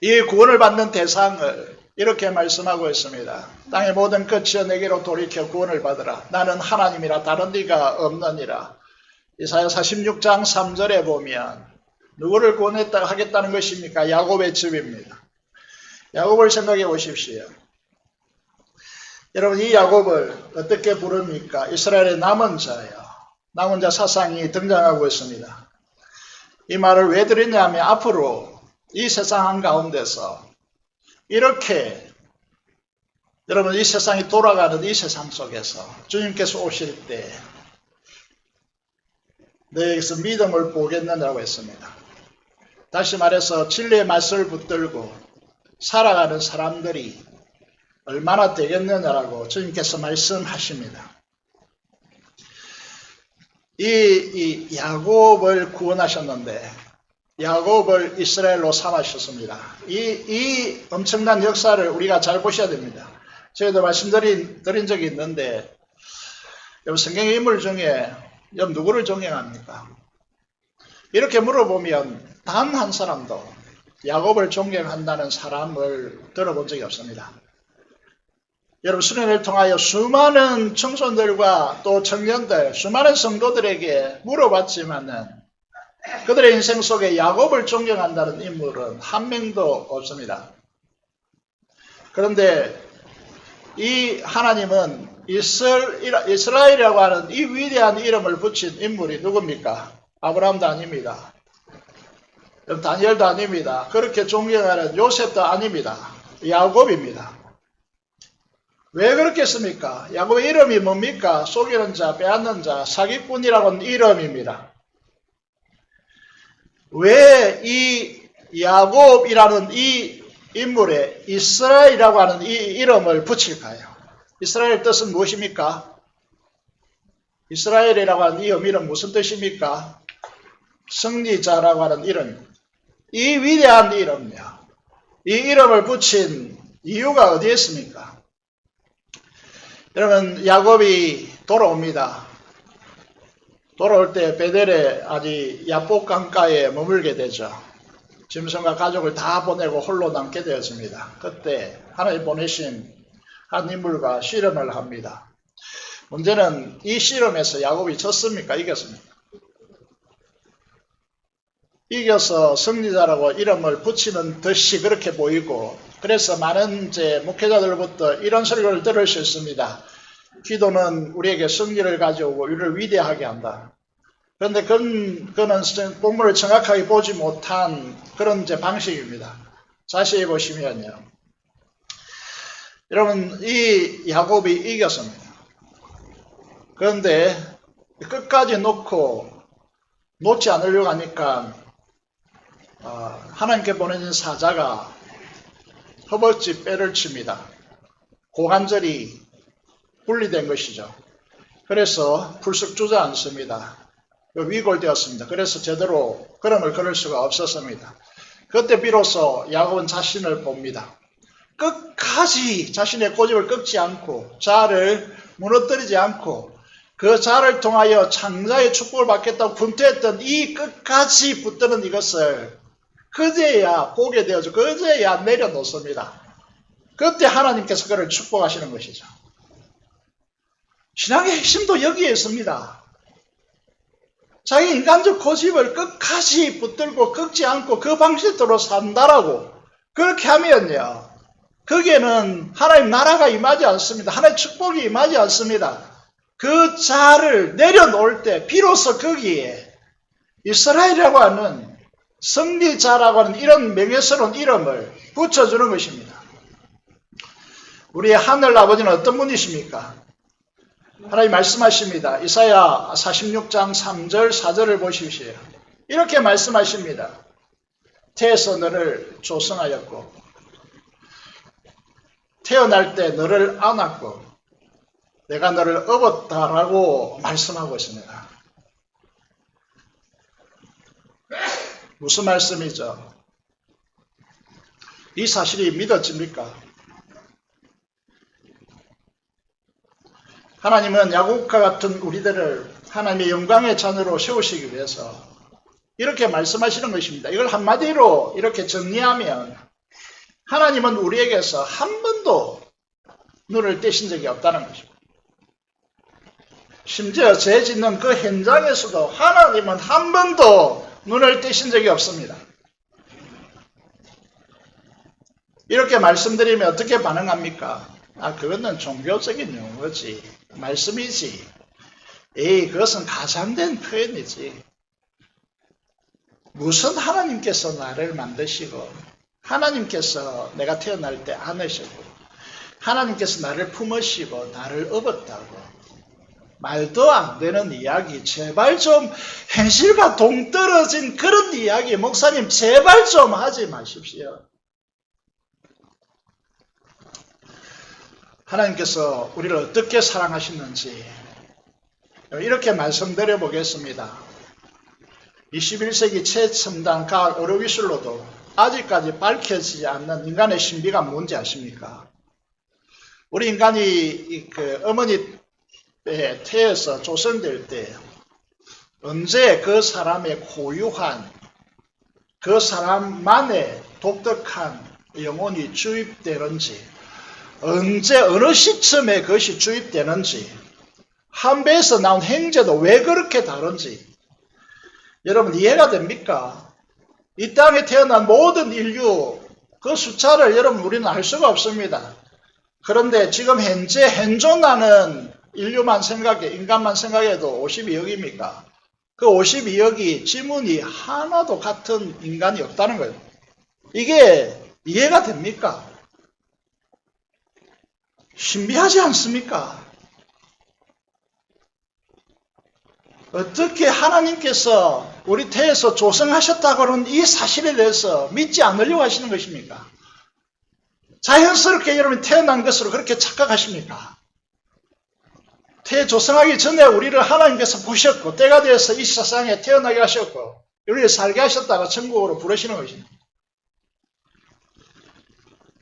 이 구원을 받는 대상을 이렇게 말씀하고 있습니다. 땅의 모든 끝이여 내게로 돌이켜 구원을 받으라. 나는 하나님이라 다른 네가 없느니라. 이사야 46장 3절에 보면 누구를 구원하겠다는 것입니까? 야곱의 집입니다. 야곱을 생각해 보십시오. 여러분, 이 야곱을 어떻게 부릅니까? 이스라엘의 남은 자예요. 남은 자 사상이 등장하고 있습니다. 이 말을 왜 드리냐면 앞으로 이 세상 한가운데서 이렇게 여러분, 이 세상이 돌아가는 이 세상 속에서 주님께서 오실 때 너에게서 믿음을 보겠느냐고 했습니다. 다시 말해서 진리의 말씀을 붙들고 살아가는 사람들이 얼마나 되겠느냐라고 주님께서 말씀하십니다. 이 야곱을 구원하셨는데 야곱을 이스라엘로 삼으셨습니다. 이 엄청난 역사를 우리가 잘 보셔야 됩니다. 저희도 말씀드린 적이 있는데 여러분, 성경의 인물 중에 여러분 누구를 존경합니까? 이렇게 물어보면 단 한 사람도 야곱을 존경한다는 사람을 들어본 적이 없습니다. 여러분, 수련회를 통하여 수많은 청소년들과 또 청년들, 수많은 성도들에게 물어봤지만은 그들의 인생 속에 야곱을 존경한다는 인물은 한 명도 없습니다. 그런데 이 하나님은 이스라엘이라고 하는 이 위대한 이름을 붙인 인물이 누굽니까? 아브라함도 아닙니다. 다니엘도 아닙니다. 그렇게 존경하는 요셉도 아닙니다. 야곱입니다. 왜 그렇겠습니까? 야곱의 이름이 뭡니까? 속이는 자, 빼앗는 자, 사기꾼이라고는 이름입니다. 왜 이 야곱이라는 이 인물에 이스라엘이라고 하는 이 이름을 붙일까요? 이스라엘 뜻은 무엇입니까? 이스라엘이라고 하는 이 의미는 무슨 뜻입니까? 승리자라고 하는 이름입니다. 이 위대한 이름이요. 이 이름을 붙인 이유가 어디에 있습니까? 여러분, 야곱이 돌아옵니다. 돌아올 때 베델의 아주 야복 강가에 머물게 되죠. 짐승과 가족을 다 보내고 홀로 남게 되었습니다. 그때 하나님 보내신 한 인물과 씨름을 합니다. 문제는 이 씨름에서 야곱이 졌습니까? 이겼습니까? 이겨서 승리자라고 이름을 붙이는 듯이 그렇게 보이고, 그래서 많은 목회자들부터 이런 소리를 들을 수 있습니다. 기도는 우리에게 승리를 가져오고 우리를 위대하게 한다. 그런데 그는 본문을 정확하게 보지 못한 그런 방식입니다. 자세히 보시면요. 여러분, 이 야곱이 이겼습니다. 그런데 끝까지 놓지 않으려고 하니까 하나님께 보내진 사자가 허벅지 뼈를 칩니다. 고관절이 분리된 것이죠. 그래서 불쑥 주저앉습니다. 위골되었습니다. 그래서 제대로 걸음을 걸을 수가 없었습니다. 그때 비로소 야곱은 자신을 봅니다. 끝까지 자신의 고집을 꺾지 않고 자아를 무너뜨리지 않고 그 자아를 통하여 창자의 축복을 받겠다고 분투했던 이 끝까지 붙드는 이것을 그제야 보게 되어져 그제야 내려놓습니다. 그때 하나님께서 그를 축복하시는 것이죠. 신앙의 핵심도 여기에 있습니다. 자기 인간적 고집을 끝까지 붙들고 꺾지 않고 그 방식대로 산다라고 그렇게 하면요. 거기에는 하나님 나라가 임하지 않습니다. 하나님 축복이 임하지 않습니다. 그 자를 내려놓을 때 비로소 거기에 이스라엘이라고 하는 승리자라고 하는 이런 명예스러운 이름을 붙여주는 것입니다. 우리의 하늘 아버지는 어떤 분이십니까? 하나님 말씀하십니다. 이사야 46장 3절 4절을 보십시오. 이렇게 말씀하십니다. 태에서 너를 조성하였고 태어날 때 너를 안았고 내가 너를 업었다라고 말씀하고 있습니다. 무슨 말씀이죠? 이 사실이 믿어집니까? 하나님은 야곱과 같은 우리들을 하나님의 영광의 자녀로 세우시기 위해서 이렇게 말씀하시는 것입니다. 이걸 한마디로 이렇게 정리하면 하나님은 우리에게서 한 번도 눈을 떼신 적이 없다는 것입니다. 심지어 죄 짓는 그 현장에서도 하나님은 한 번도 눈을 떼신 적이 없습니다. 이렇게 말씀드리면 어떻게 반응합니까? 그거는 종교적인 용어지, 말씀이지. 그것은 가장된 표현이지. 무슨 하나님께서 나를 만드시고 하나님께서 내가 태어날 때 안으시고 하나님께서 나를 품으시고 나를 업었다고 말도 안 되는 이야기, 제발 좀 현실과 동떨어진 그런 이야기 목사님 제발 좀 하지 마십시오. 하나님께서 우리를 어떻게 사랑하시는지 이렇게 말씀드려 보겠습니다. 21세기 최첨단 과학 의료기술로도 아직까지 밝혀지지 않는 인간의 신비가 뭔지 아십니까? 우리 인간이 어머니 태에서 조성될 때 언제 그 사람의 고유한 그 사람만의 독특한 영혼이 주입되는지 언제 어느 시점에 그것이 주입되는지 한 배에서 나온 행제도 왜 그렇게 다른지 여러분 이해가 됩니까? 이 땅에 태어난 모든 인류 그 숫자를 여러분 우리는 알 수가 없습니다. 그런데 지금 현재 현존하는 인류만 인간만 생각해도 52억입니까? 그 52억이 지문이 하나도 같은 인간이 없다는 거예요. 이게 이해가 됩니까? 신비하지 않습니까? 어떻게 하나님께서 우리 태에서 조성하셨다고는 이 사실에 대해서 믿지 않으려고 하시는 것입니까? 자연스럽게 여러분이 태어난 것으로 그렇게 착각하십니까? 태 조성하기 전에 우리를 하나님께서 보셨고 때가 되어서 이 세상에 태어나게 하셨고 우리를 살게 하셨다가 천국으로 부르시는 것입니다.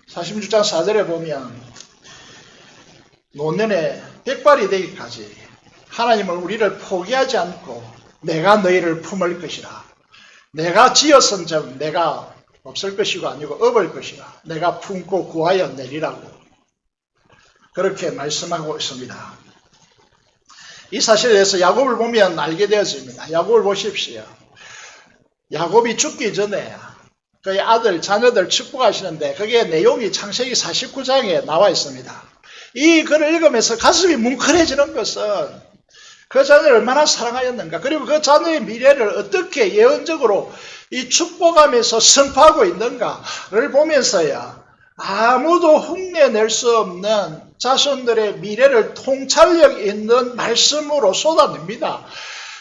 46장 4절에 보면 노년에 백발이 되기까지 하나님은 우리를 포기하지 않고 내가 너희를 품을 것이라. 내가 지었은 점 내가 없을 것이고 아니고 업을 것이라. 내가 품고 구하여 내리라고 그렇게 말씀하고 있습니다. 이 사실에 대해서 야곱을 보면 알게 되어집니다. 야곱을 보십시오. 야곱이 죽기 전에 그의 아들, 자녀들 축복하시는데 거기에 내용이 창세기 49장에 나와 있습니다. 이 글을 읽으면서 가슴이 뭉클해지는 것은 그 자녀를 얼마나 사랑하였는가 그리고 그 자녀의 미래를 어떻게 예언적으로 이 축복하면서 선포하고 있는가를 보면서야 아무도 흉내낼 수 없는 자손들의 미래를 통찰력 있는 말씀으로 쏟아냅니다.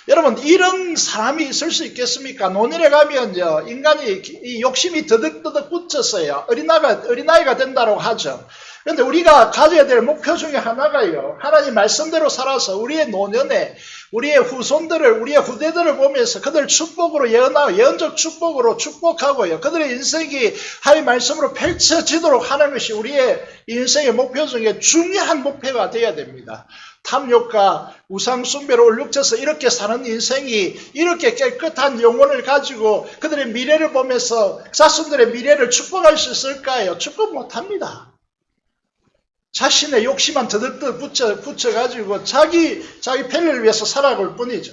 여러분 이런 사람이 있을 수 있겠습니까? 노년에 가면요 인간이 이 욕심이 더덕더덕 붙었어요. 어린아이가 된다고 하죠. 그런데 우리가 가져야 될 목표 중에 하나가요. 하나님 말씀대로 살아서 우리의 노년에 우리의 후손들을, 우리의 후대들을 보면서 그들 축복으로 예언적 축복으로 축복하고요. 그들의 인생이 하나님의 말씀으로 펼쳐지도록 하는 것이 우리의 인생의 목표 중에 중요한 목표가 되어야 됩니다. 탐욕과 우상숭배로 얼룩져서 이렇게 사는 인생이 이렇게 깨끗한 영혼을 가지고 그들의 미래를 보면서 자손들의 미래를 축복할 수 있을까요? 축복 못합니다. 자신의 욕심만 더덕더 붙여가지고 자기 편리를 위해서 살아갈 뿐이죠.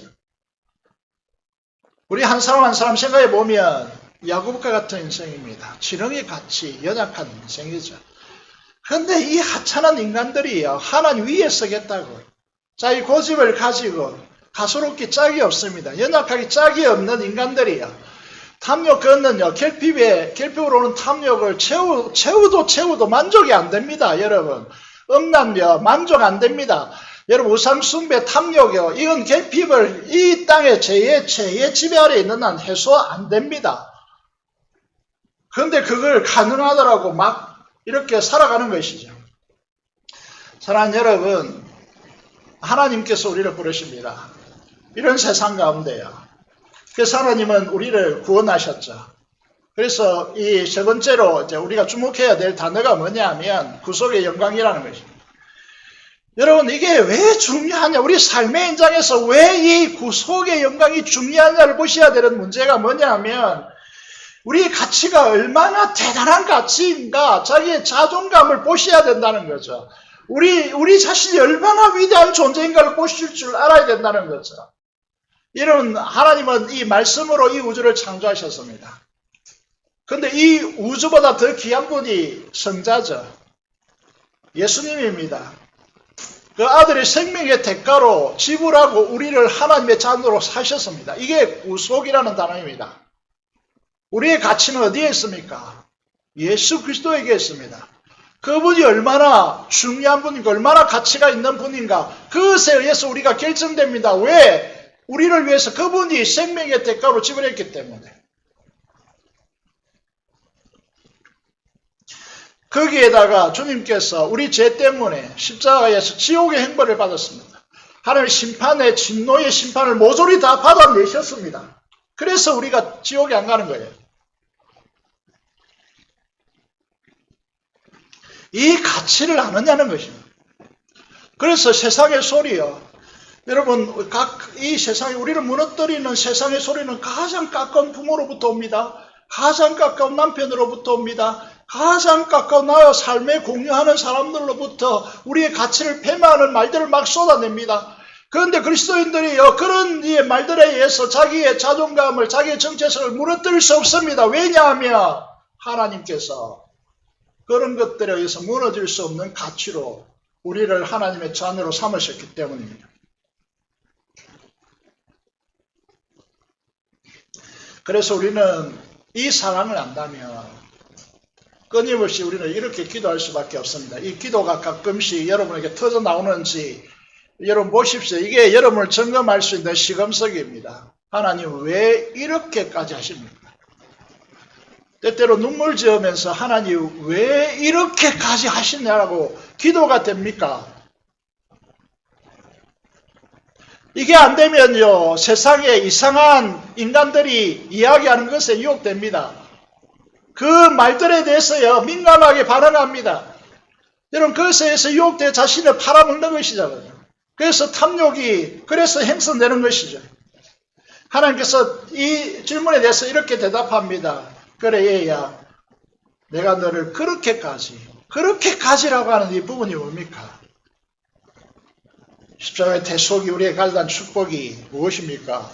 우리 한 사람 한 사람 생각해 보면 야곱과 같은 인생입니다. 지렁이 같이 연약한 인생이죠. 그런데 이 하찮은 인간들이요, 하나님 위에 서겠다고 자기 고집을 가지고 가소롭기 짝이 없습니다. 연약하기 짝이 없는 인간들이요, 탐욕 그는요, 결핍으로 오는 탐욕을 채워도 만족이 안 됩니다. 여러분, 음란요, 만족 안 됩니다. 여러분, 우상숭배, 탐욕이요, 이건 결핍을 이 땅의 죄의 지배 아래 있는 한 해소 안 됩니다. 그런데 그걸 가능하더라고 막 이렇게 살아가는 것이죠. 사랑하는 여러분, 하나님께서 우리를 부르십니다. 이런 세상 가운데요, 그래서 하나님은 우리를 구원하셨죠. 그래서 이 세 번째로 이제 우리가 주목해야 될 단어가 뭐냐면 구속의 영광이라는 것입니다. 여러분, 이게 왜 중요하냐? 우리 삶의 현장에서 왜 이 구속의 영광이 중요하냐를 보셔야 되는 문제가 뭐냐면 우리 가치가 얼마나 대단한 가치인가 자기의 자존감을 보셔야 된다는 거죠. 우리 자신이 얼마나 위대한 존재인가를 보실 줄 알아야 된다는 거죠. 이런 하나님은 이 말씀으로 이 우주를 창조하셨습니다. 그런데 이 우주보다 더 귀한 분이 성자죠. 예수님입니다. 그 아들의 생명의 대가로 지불하고 우리를 하나님의 자녀로 사셨습니다. 이게 구속이라는 단어입니다. 우리의 가치는 어디에 있습니까? 예수 그리스도에게 있습니다. 그분이 얼마나 중요한 분인가, 얼마나 가치가 있는 분인가, 그것에 의해서 우리가 결정됩니다. 왜? 우리를 위해서 그분이 생명의 대가로 지불했기 때문에. 거기에다가 주님께서 우리 죄 때문에 십자가에서 지옥의 형벌을 받았습니다. 하나님의 심판의 진노의 심판을 모조리 다 받아내셨습니다. 그래서 우리가 지옥에 안 가는 거예요. 이 가치를 아느냐는 것입니다. 그래서 세상의 소리요, 여러분, 이 세상에 우리를 무너뜨리는 세상의 소리는 가장 가까운 부모로부터 옵니다. 가장 가까운 남편으로부터 옵니다. 가장 가까운 나와 삶에 공유하는 사람들로부터 우리의 가치를 폐마하는 말들을 막 쏟아냅니다. 그런데 그리스도인들이요, 그런 이 말들에 의해서 자기의 자존감을, 자기의 정체성을 무너뜨릴 수 없습니다. 왜냐하면 하나님께서 그런 것들에 의해서 무너질 수 없는 가치로 우리를 하나님의 자녀로 삼으셨기 때문입니다. 그래서 우리는 이 사랑을 안다면 끊임없이 우리는 이렇게 기도할 수밖에 없습니다. 이 기도가 가끔씩 여러분에게 터져 나오는지 여러분 보십시오. 이게 여러분을 점검할 수 있는 시금석입니다. 하나님 왜 이렇게까지 하십니까? 때때로 눈물 지으면서 하나님 왜 이렇게까지 하시냐라고 기도가 됩니까? 이게 안 되면요, 세상에 이상한 인간들이 이야기하는 것에 유혹됩니다. 그 말들에 대해서요, 민감하게 반응합니다. 여러분, 그것에 의해서 유혹되어 자신을 팔아먹는 것이잖아요. 그래서 탐욕이, 그래서 행선되는 것이죠. 하나님께서 이 질문에 대해서 이렇게 대답합니다. 그래, 얘야, 내가 너를 그렇게까지라고 하는 이 부분이 뭡니까? 십자가의 대속이 우리에게 가져다 축복이 무엇입니까?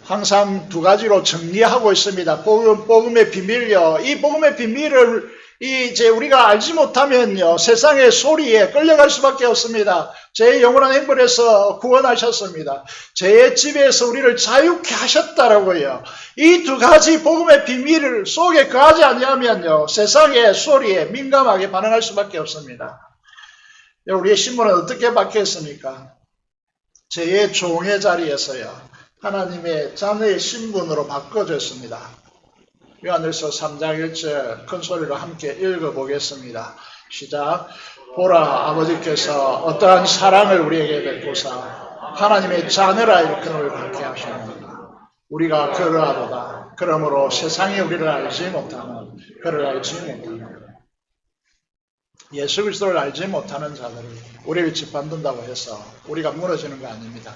항상 두 가지로 정리하고 있습니다. 복음의 비밀요. 이 복음의 비밀을 이제 우리가 알지 못하면요, 세상의 소리에 끌려갈 수밖에 없습니다. 죄의 영원한 행벌에서 구원하셨습니다. 죄의 지배에서 우리를 자유케 하셨다라고요. 이 두 가지 복음의 비밀을 속에 거하지 아니하면요, 세상의 소리에 민감하게 반응할 수밖에 없습니다. 우리의 신분은 어떻게 바뀌었습니까? 죄의 종의 자리에서요, 하나님의 자녀의 신분으로 바꿔졌습니다. 요한일서 3장 1절 큰 소리로 함께 읽어보겠습니다. 시작. 보라, 아버지께서 어떠한 사랑을 우리에게 베푸사 하나님의 자녀라 일컬음을 받게 하셨느니라. 우리가 그러하도다. 그러므로 세상이 우리를 알지 못하는, 그를 알지 못하는, 예수 그리스도를 알지 못하는 자들이 우리를 짓밟는다고 해서 우리가 무너지는 거 아닙니다.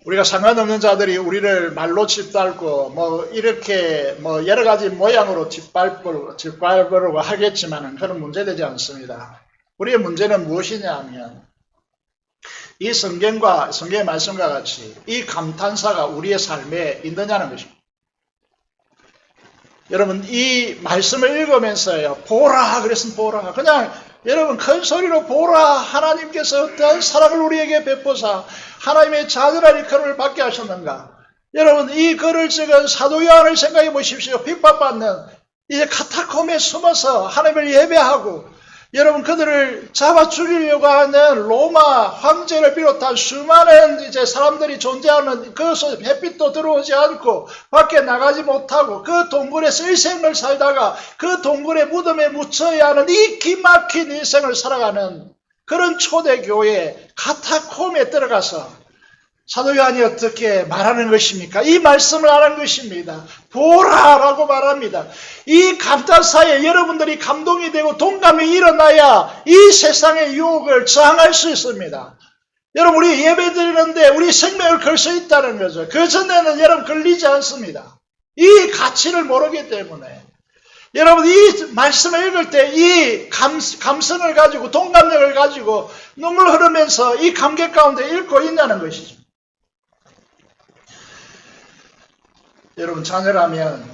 우리가 상관없는 자들이 우리를 말로 짓밟고 이렇게 여러 가지 모양으로 짓밟으려고 하겠지만은 그런 문제되지 않습니다. 우리의 문제는 무엇이냐 하면 이 성경의 말씀과 같이 이 감탄사가 우리의 삶에 있느냐는 것입니다. 여러분 이 말씀을 읽으면서요. 보라 그랬으면 보라. 그냥 여러분 큰 소리로 보라. 하나님께서 어떠한 사랑을 우리에게 베푸사 하나님의 자녀라 일컬음을 받게 하셨는가. 여러분 이 글을 찍은 사도 요한을 생각해 보십시오. 핍박받는 이제 카타콤에 숨어서 하나님을 예배하고 여러분 그들을 잡아 죽이려고 하는 로마 황제를 비롯한 수많은 이제 사람들이 존재하는 그것을 햇빛도 들어오지 않고 밖에 나가지 못하고 그 동굴에서 일생을 살다가 그 동굴의 무덤에 묻혀야 하는 이 기막힌 인생을 살아가는 그런 초대교회 카타콤에 들어가서 사도 요한이 어떻게 말하는 것입니까? 이 말씀을 하는 것입니다. 보라라고 말합니다. 이 감탄사에 여러분들이 감동이 되고 동감이 일어나야 이 세상의 유혹을 저항할 수 있습니다. 여러분 우리 예배 드리는데 우리 생명을 걸 수 있다는 거죠. 그 전에는 여러분 걸리지 않습니다. 이 가치를 모르기 때문에 여러분 이 말씀을 읽을 때 이 감성을 가지고 동감력을 가지고 눈물 흐르면서 이 감격 가운데 읽고 있냐는 것이죠. 여러분 자녀라면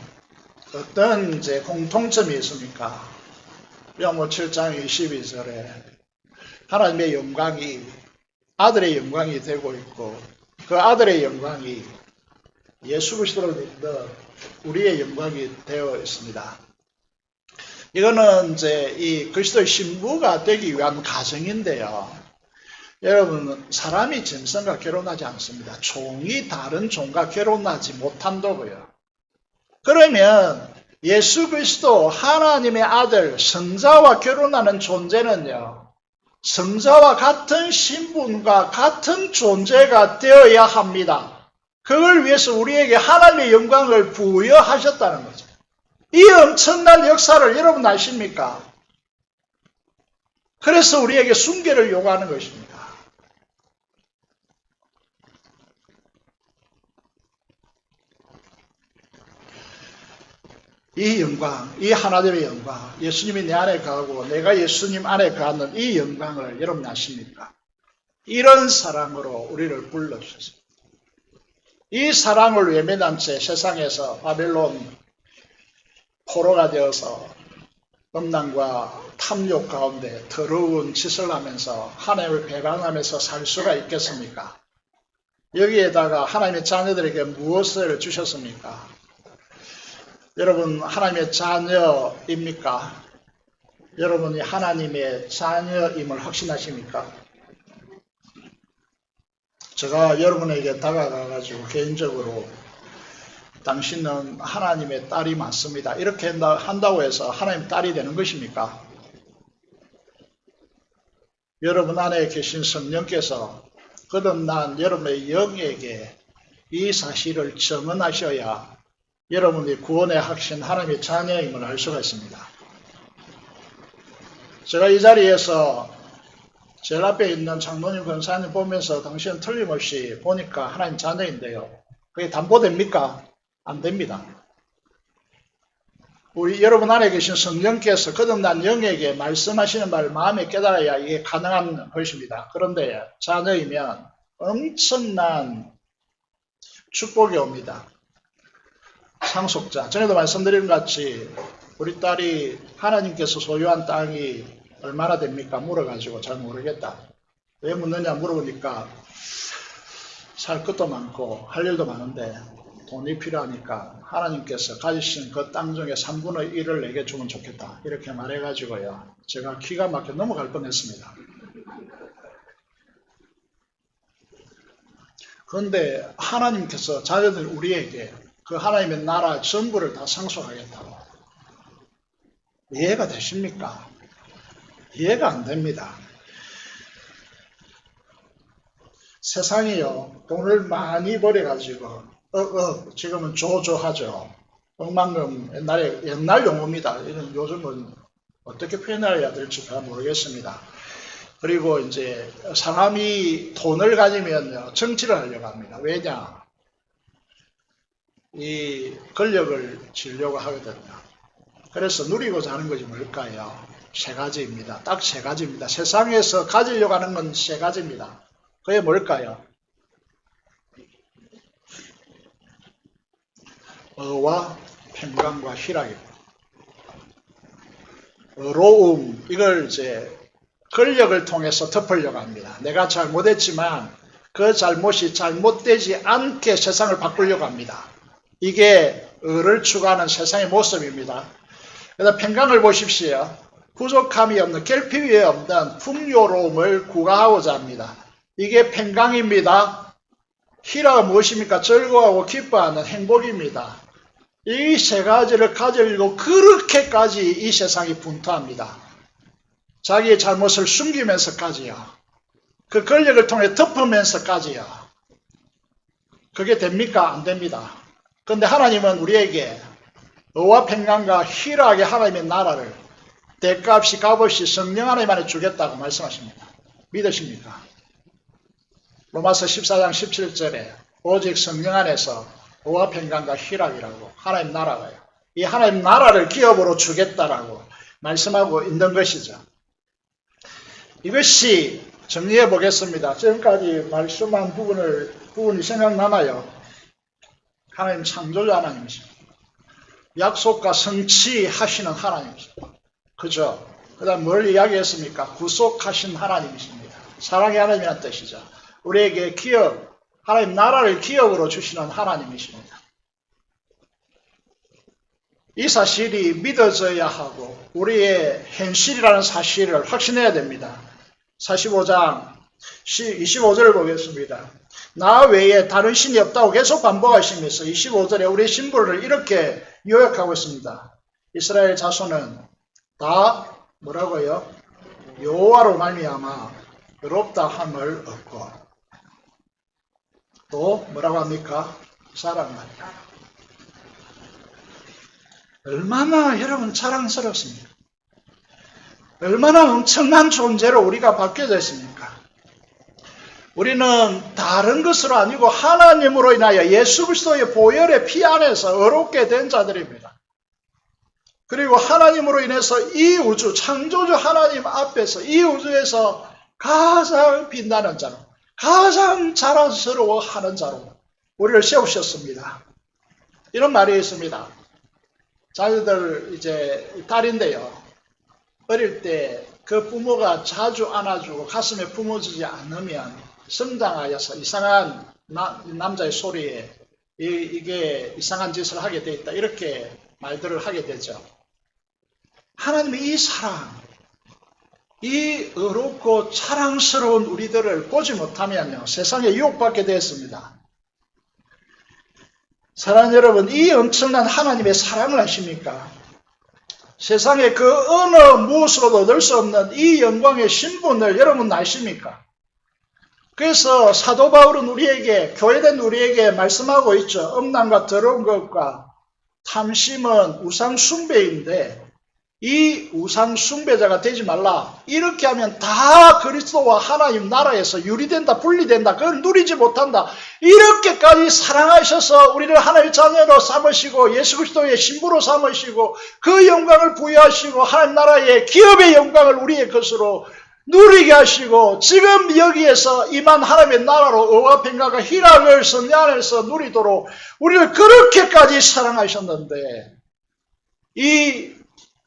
어떤 이제 공통점이 있습니까? 요한복음 7장 22절에 하나님의 영광이 아들의 영광이 되고 있고 그 아들의 영광이 예수 그리스도를 믿는 우리의 영광이 되어 있습니다. 이거는 이제 이 그리스도의 신부가 되기 위한 과정인데요. 여러분 사람이 짐승과 결혼하지 않습니다. 종이 다른 종과 결혼하지 못한다고요. 그러면 예수 그리스도 하나님의 아들 성자와 결혼하는 존재는요. 성자와 같은 신분과 같은 존재가 되어야 합니다. 그걸 위해서 우리에게 하나님의 영광을 부여하셨다는 거죠. 이 엄청난 역사를 여러분 아십니까? 그래서 우리에게 순교를 요구하는 것입니다. 이 영광, 이 하나님의 영광, 예수님이 내 안에 거하고 내가 예수님 안에 거하는 이 영광을 여러분 아십니까? 이런 사랑으로 우리를 불러주셨습니다. 이 사랑을 외면한 채 세상에서 바벨론 포로가 되어서 음란과 탐욕 가운데 더러운 짓을 하면서 하나님을 배반하면서 살 수가 있겠습니까? 여기에다가 하나님의 자녀들에게 무엇을 주셨습니까? 여러분 하나님의 자녀입니까? 여러분이 하나님의 자녀임을 확신하십니까? 제가 여러분에게 다가가가지고 개인적으로 당신은 하나님의 딸이 맞습니다. 이렇게 한다고 해서 하나님 딸이 되는 것입니까? 여러분 안에 계신 성령께서 거듭난 여러분의 영에게 이 사실을 증언하셔야 여러분이 구원의 확신 하나님의 자녀임을 알 수가 있습니다. 제가 이 자리에서 제일 앞에 있는 장로님 권사님 보면서 당신은 틀림없이 보니까 하나님 자녀인데요. 그게 담보됩니까? 안 됩니다. 우리 여러분 안에 계신 성령께서 거듭난 영에게 말씀하시는 말을 마음에 깨달아야 이게 가능한 것입니다. 그런데 자녀이면 엄청난 축복이 옵니다. 상속자. 전에도 말씀드린 것 같이 우리 딸이 하나님께서 소유한 땅이 얼마나 됩니까? 물어가지고 잘 모르겠다. 왜 묻느냐 물어보니까 살 것도 많고 할 일도 많은데 돈이 필요하니까 하나님께서 가지신 그 땅 중에 3분의 1을 내게 주면 좋겠다. 이렇게 말해가지고요. 제가 기가 막혀 넘어갈 뻔했습니다. 그런데 하나님께서 자녀들 우리에게 그 하나님의 나라 전부를 다 상속하겠다고. 이해가 되십니까? 이해가 안 됩니다. 세상이요, 돈을 많이 벌여가지고, 지금은 조조하죠. 억만금, 옛날 용어입니다. 이건 요즘은 어떻게 표현해야 될지 잘 모르겠습니다. 그리고 이제 사람이 돈을 가지면 정치를 하려고 합니다. 왜냐? 이 권력을 쥐려고 하거든요. 그래서 누리고자 하는 것이 뭘까요? 세 가지입니다. 딱 세 가지입니다. 세상에서 가지려고 하는 건 세 가지입니다. 그게 뭘까요? 어와 평강과 희락입니다. 어로움, 이걸 이제 권력을 통해서 덮으려고 합니다. 내가 잘못했지만 그 잘못이 잘못되지 않게 세상을 바꾸려고 합니다. 이게 의를 추구하는 세상의 모습입니다. 그래서 평강을 보십시오. 부족함이 없는, 결핍이 없는 풍요로움을 구가하고자 합니다. 이게 평강입니다. 희락은 무엇입니까? 즐거워하고 기뻐하는 행복입니다. 이 세 가지를 가지려고 그렇게까지 이 세상이 분투합니다. 자기의 잘못을 숨기면서까지요. 그 권력을 통해 덮으면서까지요. 그게 됩니까? 안 됩니다. 그런데 하나님은 우리에게 의와 평강과 희락의 하나님의 나라를 대가없이 값없이 성령 하나님 안에 주겠다고 말씀하십니다. 믿으십니까? 로마서 14장 17절에 오직 성령 안에서 의와 평강과 희락이라고 하나님 나라가요. 이 하나님 나라를 기업으로 주겠다라고 말씀하고 있는 것이죠. 이것이 정리해 보겠습니다. 지금까지 말씀한 부분이 생각나나요? 하나님 창조주 하나님이십니다. 약속과 성취하시는 하나님이십니다. 그죠? 그 다음 뭘 이야기했습니까? 구속하신 하나님이십니다. 사랑의 하나님이라는 뜻이죠. 우리에게 기업, 하나님 나라를 기업으로 주시는 하나님이십니다. 이 사실이 믿어져야 하고 우리의 현실이라는 사실을 확신해야 됩니다. 45장 25절을 보겠습니다. 나 외에 다른 신이 없다고 계속 반복하시면서 25절에 우리의 신분을 이렇게 요약하고 있습니다. 이스라엘 자손은 다 뭐라고요? 여호와로 말미암아 의롭다 함을 얻고 또 뭐라고 합니까? 사랑하리라. 얼마나 여러분 자랑스럽습니까? 얼마나 엄청난 존재로 우리가 바뀌어져 있습니까? 우리는 다른 것으로 아니고 하나님으로 인하여 예수 그리스도의 보혈의 피 안에서 의롭게 된 자들입니다. 그리고 하나님으로 인해서 이 우주, 창조주 하나님 앞에서 이 우주에서 가장 빛나는 자로, 가장 자랑스러워하는 자로 우리를 세우셨습니다. 이런 말이 있습니다. 자녀들 이제 딸인데요. 어릴 때 그 부모가 자주 안아주고 가슴에 품어주지 않으면 성장하여서 이상한 남자의 소리에 이게 이상한 짓을 하게 돼 있다. 이렇게 말들을 하게 되죠. 하나님의 이 사랑, 이 의롭고 자랑스러운 우리들을 보지 못하면요. 세상에 유혹받게 되었습니다. 사랑하는 여러분, 이 엄청난 하나님의 사랑을 아십니까? 세상에 그 어느 무엇으로도 얻을 수 없는 이 영광의 신분을 여러분 아십니까? 그래서 사도 바울은 우리에게, 교회된 우리에게 말씀하고 있죠. 음란과 더러운 것과 탐심은 우상 숭배인데 이 우상 숭배자가 되지 말라. 이렇게 하면 다 그리스도와 하나님 나라에서 유리된다, 분리된다. 그걸 누리지 못한다. 이렇게까지 사랑하셔서 우리를 하나님의 자녀로 삼으시고 예수 그리스도의 신부로 삼으시고 그 영광을 부여하시고 하나님 나라의 기업의 영광을 우리의 것으로 누리게 하시고 지금 여기에서 임한 하나님의 나라로 의와 평강과 희락을 성령 안에서 누리도록 우리를 그렇게까지 사랑하셨는데 이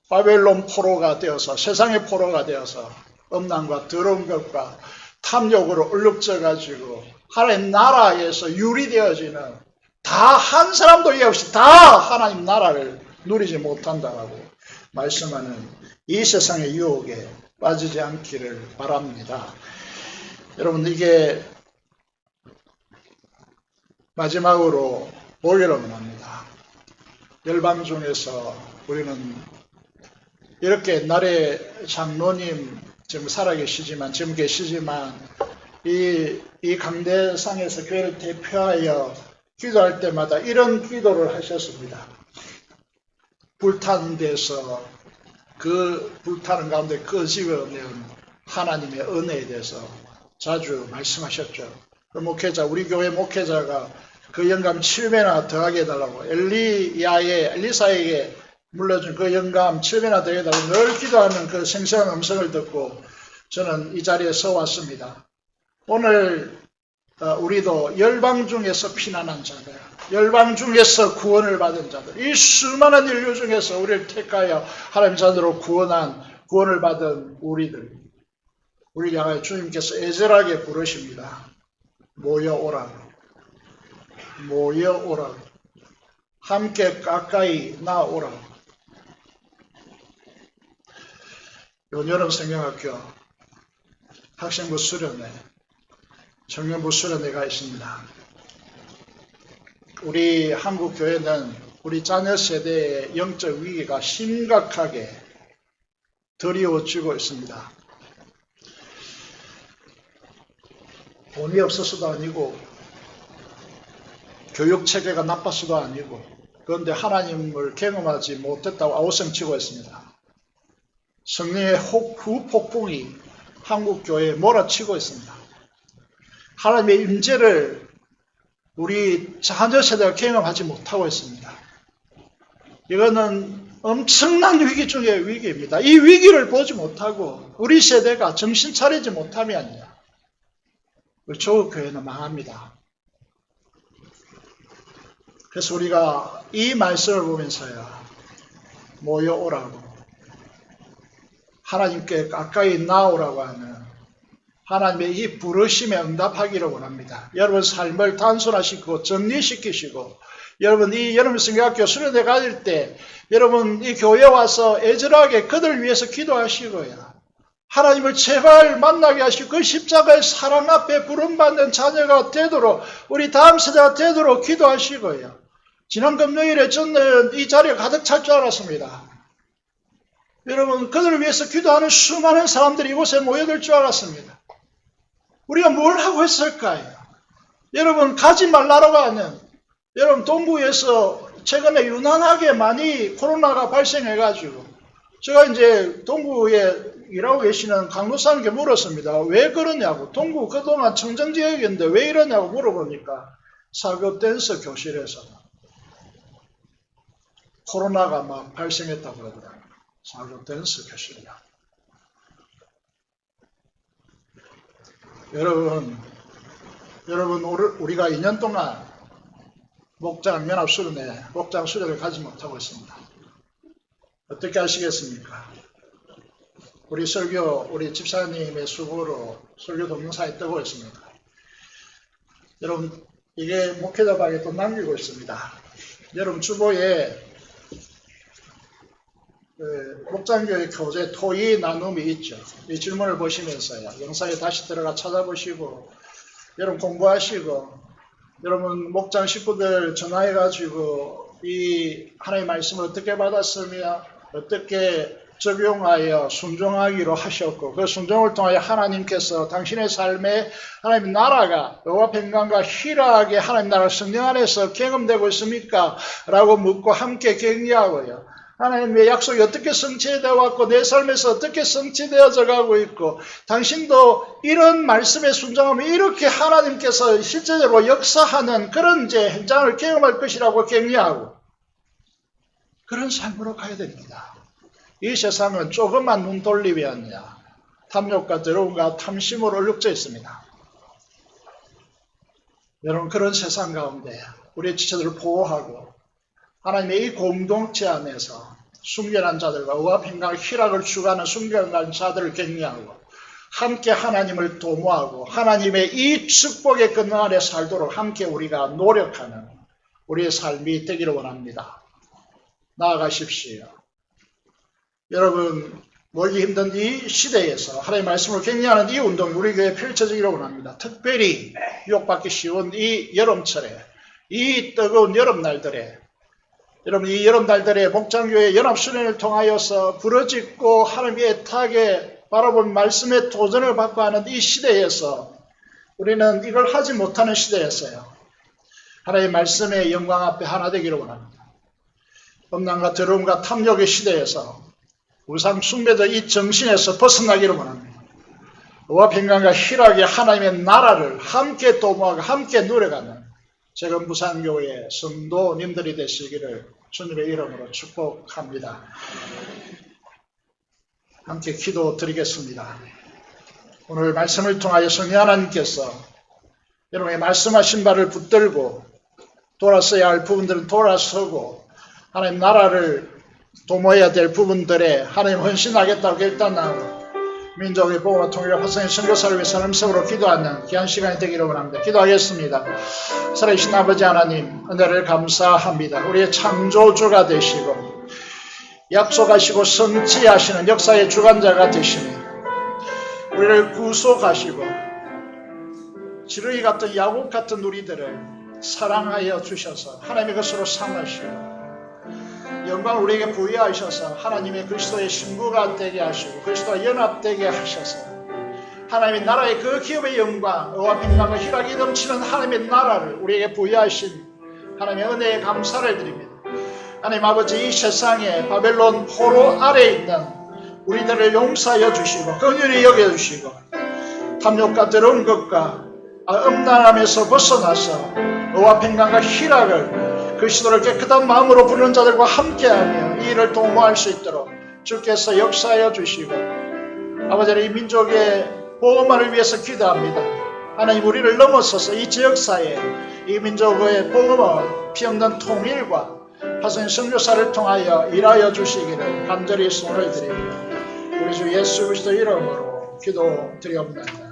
바벨론 포로가 되어서 세상의 포로가 되어서 음란과 더러운 것과 탐욕으로 얼룩져 가지고 하나님 나라에서 유리되어지는 다 한 사람도 이해 없이 다 하나님 나라를 누리지 못한다라고 말씀하는 이 세상의 유혹에 빠지지 않기를 바랍니다. 여러분 이게 마지막으로 보기를 원합니다. 열방 중에서 우리는 이렇게 옛날에 장로님 지금 살아계시지만 지금 계시지만 이 강대상에서 교회를 대표하여 기도할 때마다 이런 기도를 하셨습니다. 불타는 데서 그 불타는 가운데 끄집어내는 하나님의 은혜에 대해서 자주 말씀하셨죠. 그 목회자, 우리 교회 목회자가 그 영감 7배나 더하게 해달라고 엘리사에게 물려준 그 영감 7배나 더하게 해달라고 늘 기도하는 그 생생한 음성을 듣고 저는 이 자리에 서 왔습니다. 오늘 우리도 열방 중에서 피난한 자들, 열방 중에서 구원을 받은 자들, 이 수많은 인류 중에서 우리를 택하여 하나님 자녀로 구원을 받은 우리를 향하여 주님께서 애절하게 부르십니다. 모여오라. 모여오라. 함께 가까이 나오라. 여름 성경학교 학생부 수련회, 청년부 수련회가 있습니다. 우리 한국 교회는 우리 자녀 세대의 영적 위기가 심각하게 드리워지고 있습니다. 돈이 없어서도 아니고 교육체계가 나빠서도 아니고 그런데 하나님을 경험하지 못했다고 아우성치고 있습니다. 성령의 후폭풍이 한국 교회에 몰아치고 있습니다. 하나님의 임재를 우리 자녀 세대가 경험하지 못하고 있습니다. 이거는 엄청난 위기 중의 위기입니다. 이 위기를 보지 못하고 우리 세대가 정신 차리지 못하면 조국 교회는 망합니다. 그래서 우리가 이 말씀을 보면서요, 모여오라고, 하나님께 가까이 나오라고 하는 하나님의 이 부르심에 응답하기를 원합니다. 여러분 삶을 단순화시키고 정리시키시고, 여러분 이 여러분 성경학교 수련회 가실 때 여러분 이 교회 와서 애절하게 그들 위해서 기도하시고요. 하나님을 제발 만나게 하시고 그 십자가의 사랑 앞에 부름받는 자녀가 되도록 우리 다음 세대가 되도록 기도하시고요. 지난 금요일에 저는 이 자리에 가득 찰 줄 알았습니다. 여러분 그들을 위해서 기도하는 수많은 사람들이 이곳에 모여들 줄 알았습니다. 우리가 뭘 하고 했을까요? 여러분 가지 말라고 하는 여러분 동구에서 최근에 유난하게 많이 코로나가 발생해가지고 제가 이제 동구에 일하고 계시는 강도사님께 물었습니다. 왜 그러냐고. 동구 그동안 청정지역인데 왜 이러냐고 물어보니까 사교 댄스 교실에서 코로나가 막 발생했다고 그러더라고요. 사교 댄스 교실이야. 여러분 우리가 2년 동안 목장 연합수련회, 목장 수련을 가지 못하고 있습니다. 어떻게 하시겠습니까? 우리 집사님의 수고로 설교 동영상이 뜨고 있습니다. 여러분, 이게 목회자방에 또 남기고 있습니다. 여러분, 주보에 목장교회 교재 토의 나눔이 있죠. 이 질문을 보시면서요. 영상에 다시 들어가 찾아보시고, 여러분 공부하시고, 여러분 목장 식구들 전화해가지고 이 하나님의 말씀을 어떻게 받았으며 어떻게 적용하여 순종하기로 하셨고 그 순종을 통하여 하나님께서 당신의 삶에 하나님의 나라가 의와 평강과 희락하게 하나님 나라 성령 안에서 경험되고 있습니까? 라고 묻고 함께 격려하고요. 하나님의 약속이 어떻게 성취되어 왔고 내 삶에서 어떻게 성취되어져 가고 있고 당신도 이런 말씀에 순종하면 이렇게 하나님께서 실제적으로 역사하는 그런 이제 현장을 경험할 것이라고 격려하고 그런 삶으로 가야 됩니다. 이 세상은 조금만 눈 돌리면요 탐욕과 더러움과 탐심으로 얼룩져 있습니다. 여러분 그런 세상 가운데 우리의 지체들을 보호하고 하나님의 이 공동체 안에서 순결한 자들과 의와 평강 희락을 추구하는 순결한 자들을 격려하고 함께 하나님을 도모하고 하나님의 이 축복의 근원 아래 살도록 함께 우리가 노력하는 우리의 삶이 되기를 원합니다. 나아가십시오. 여러분 멀기 힘든 이 시대에서 하나님의 말씀을 격려하는 이 운동이 우리 교회에 펼쳐지기를 원합니다. 특별히 유혹받기 쉬운 이 여름철에 이 뜨거운 여름날들에 여러분 이 여름날들에 목장교회 연합수련을 통하여서 부러짓고 하나님의 애타게 바라본 말씀의 도전을 받고 하는 이 시대에서 우리는 이걸 하지 못하는 시대였어요. 하나님의 말씀의 영광 앞에 하나 되기를 원합니다. 음란과 더러움과 탐욕의 시대에서 우상 숭배의 이 정신에서 벗어나기를 원합니다. 의와 평강과 희락의 하나님의 나라를 함께 도모하고 함께 누려가는 재건 부산교회 성도님들이 되시기를 주님의 이름으로 축복합니다. 함께 기도드리겠습니다. 오늘 말씀을 통하여 성령 하나님께서 여러분의 말씀하신 바를 붙들고 돌아서야 할 부분들은 돌아서고 하나님 나라를 도모해야 될 부분들에 하나님 헌신하겠다고 결단하고 민족의 복음과 통일과 화성의 선교사를 위해서 음성으로 기도하는 귀한 시간이 되기를 원합니다. 기도하겠습니다. 살아계신 아버지 하나님 은혜를 감사합니다. 우리의 창조주가 되시고 약속하시고 성취하시는 역사의 주관자가 되시니 우리를 구속하시고 지르기 같은 야곱 같은 우리들을 사랑하여 주셔서 하나님의 것으로 삼으시고 영광을 우리에게 부여하셔서 하나님의 그리스도의 신부가 되게 하시고 그리스도와 연합되게 하셔서 하나님의 나라의 그 기업의 영광, 의와 평강과 희락이 넘치는 하나님의 나라를 우리에게 부여하신 하나님의 은혜에 감사를 드립니다. 하나님 아버지, 이 세상에 바벨론 포로 아래에 있는 우리들을 용서하여 주시고 긍휼히 여겨주시고 탐욕과 더러운 것과 음란함에서 벗어나서 의와 평강과 희락을 그리스도를 깨끗한 마음으로 부르는 자들과 함께하며 이 일을 도모할 수 있도록 주께서 역사하여 주시고 아버지, 이 민족의 복음화를 위해서 기도합니다. 하나님, 우리를 넘어서서 이 지역사회 이 민족의 복음화 피없는 통일과 화성 선교사를 통하여 일하여 주시기를 간절히 소원을 드립니다. 우리 주 예수 그리스도 이름으로 기도드리옵나이다.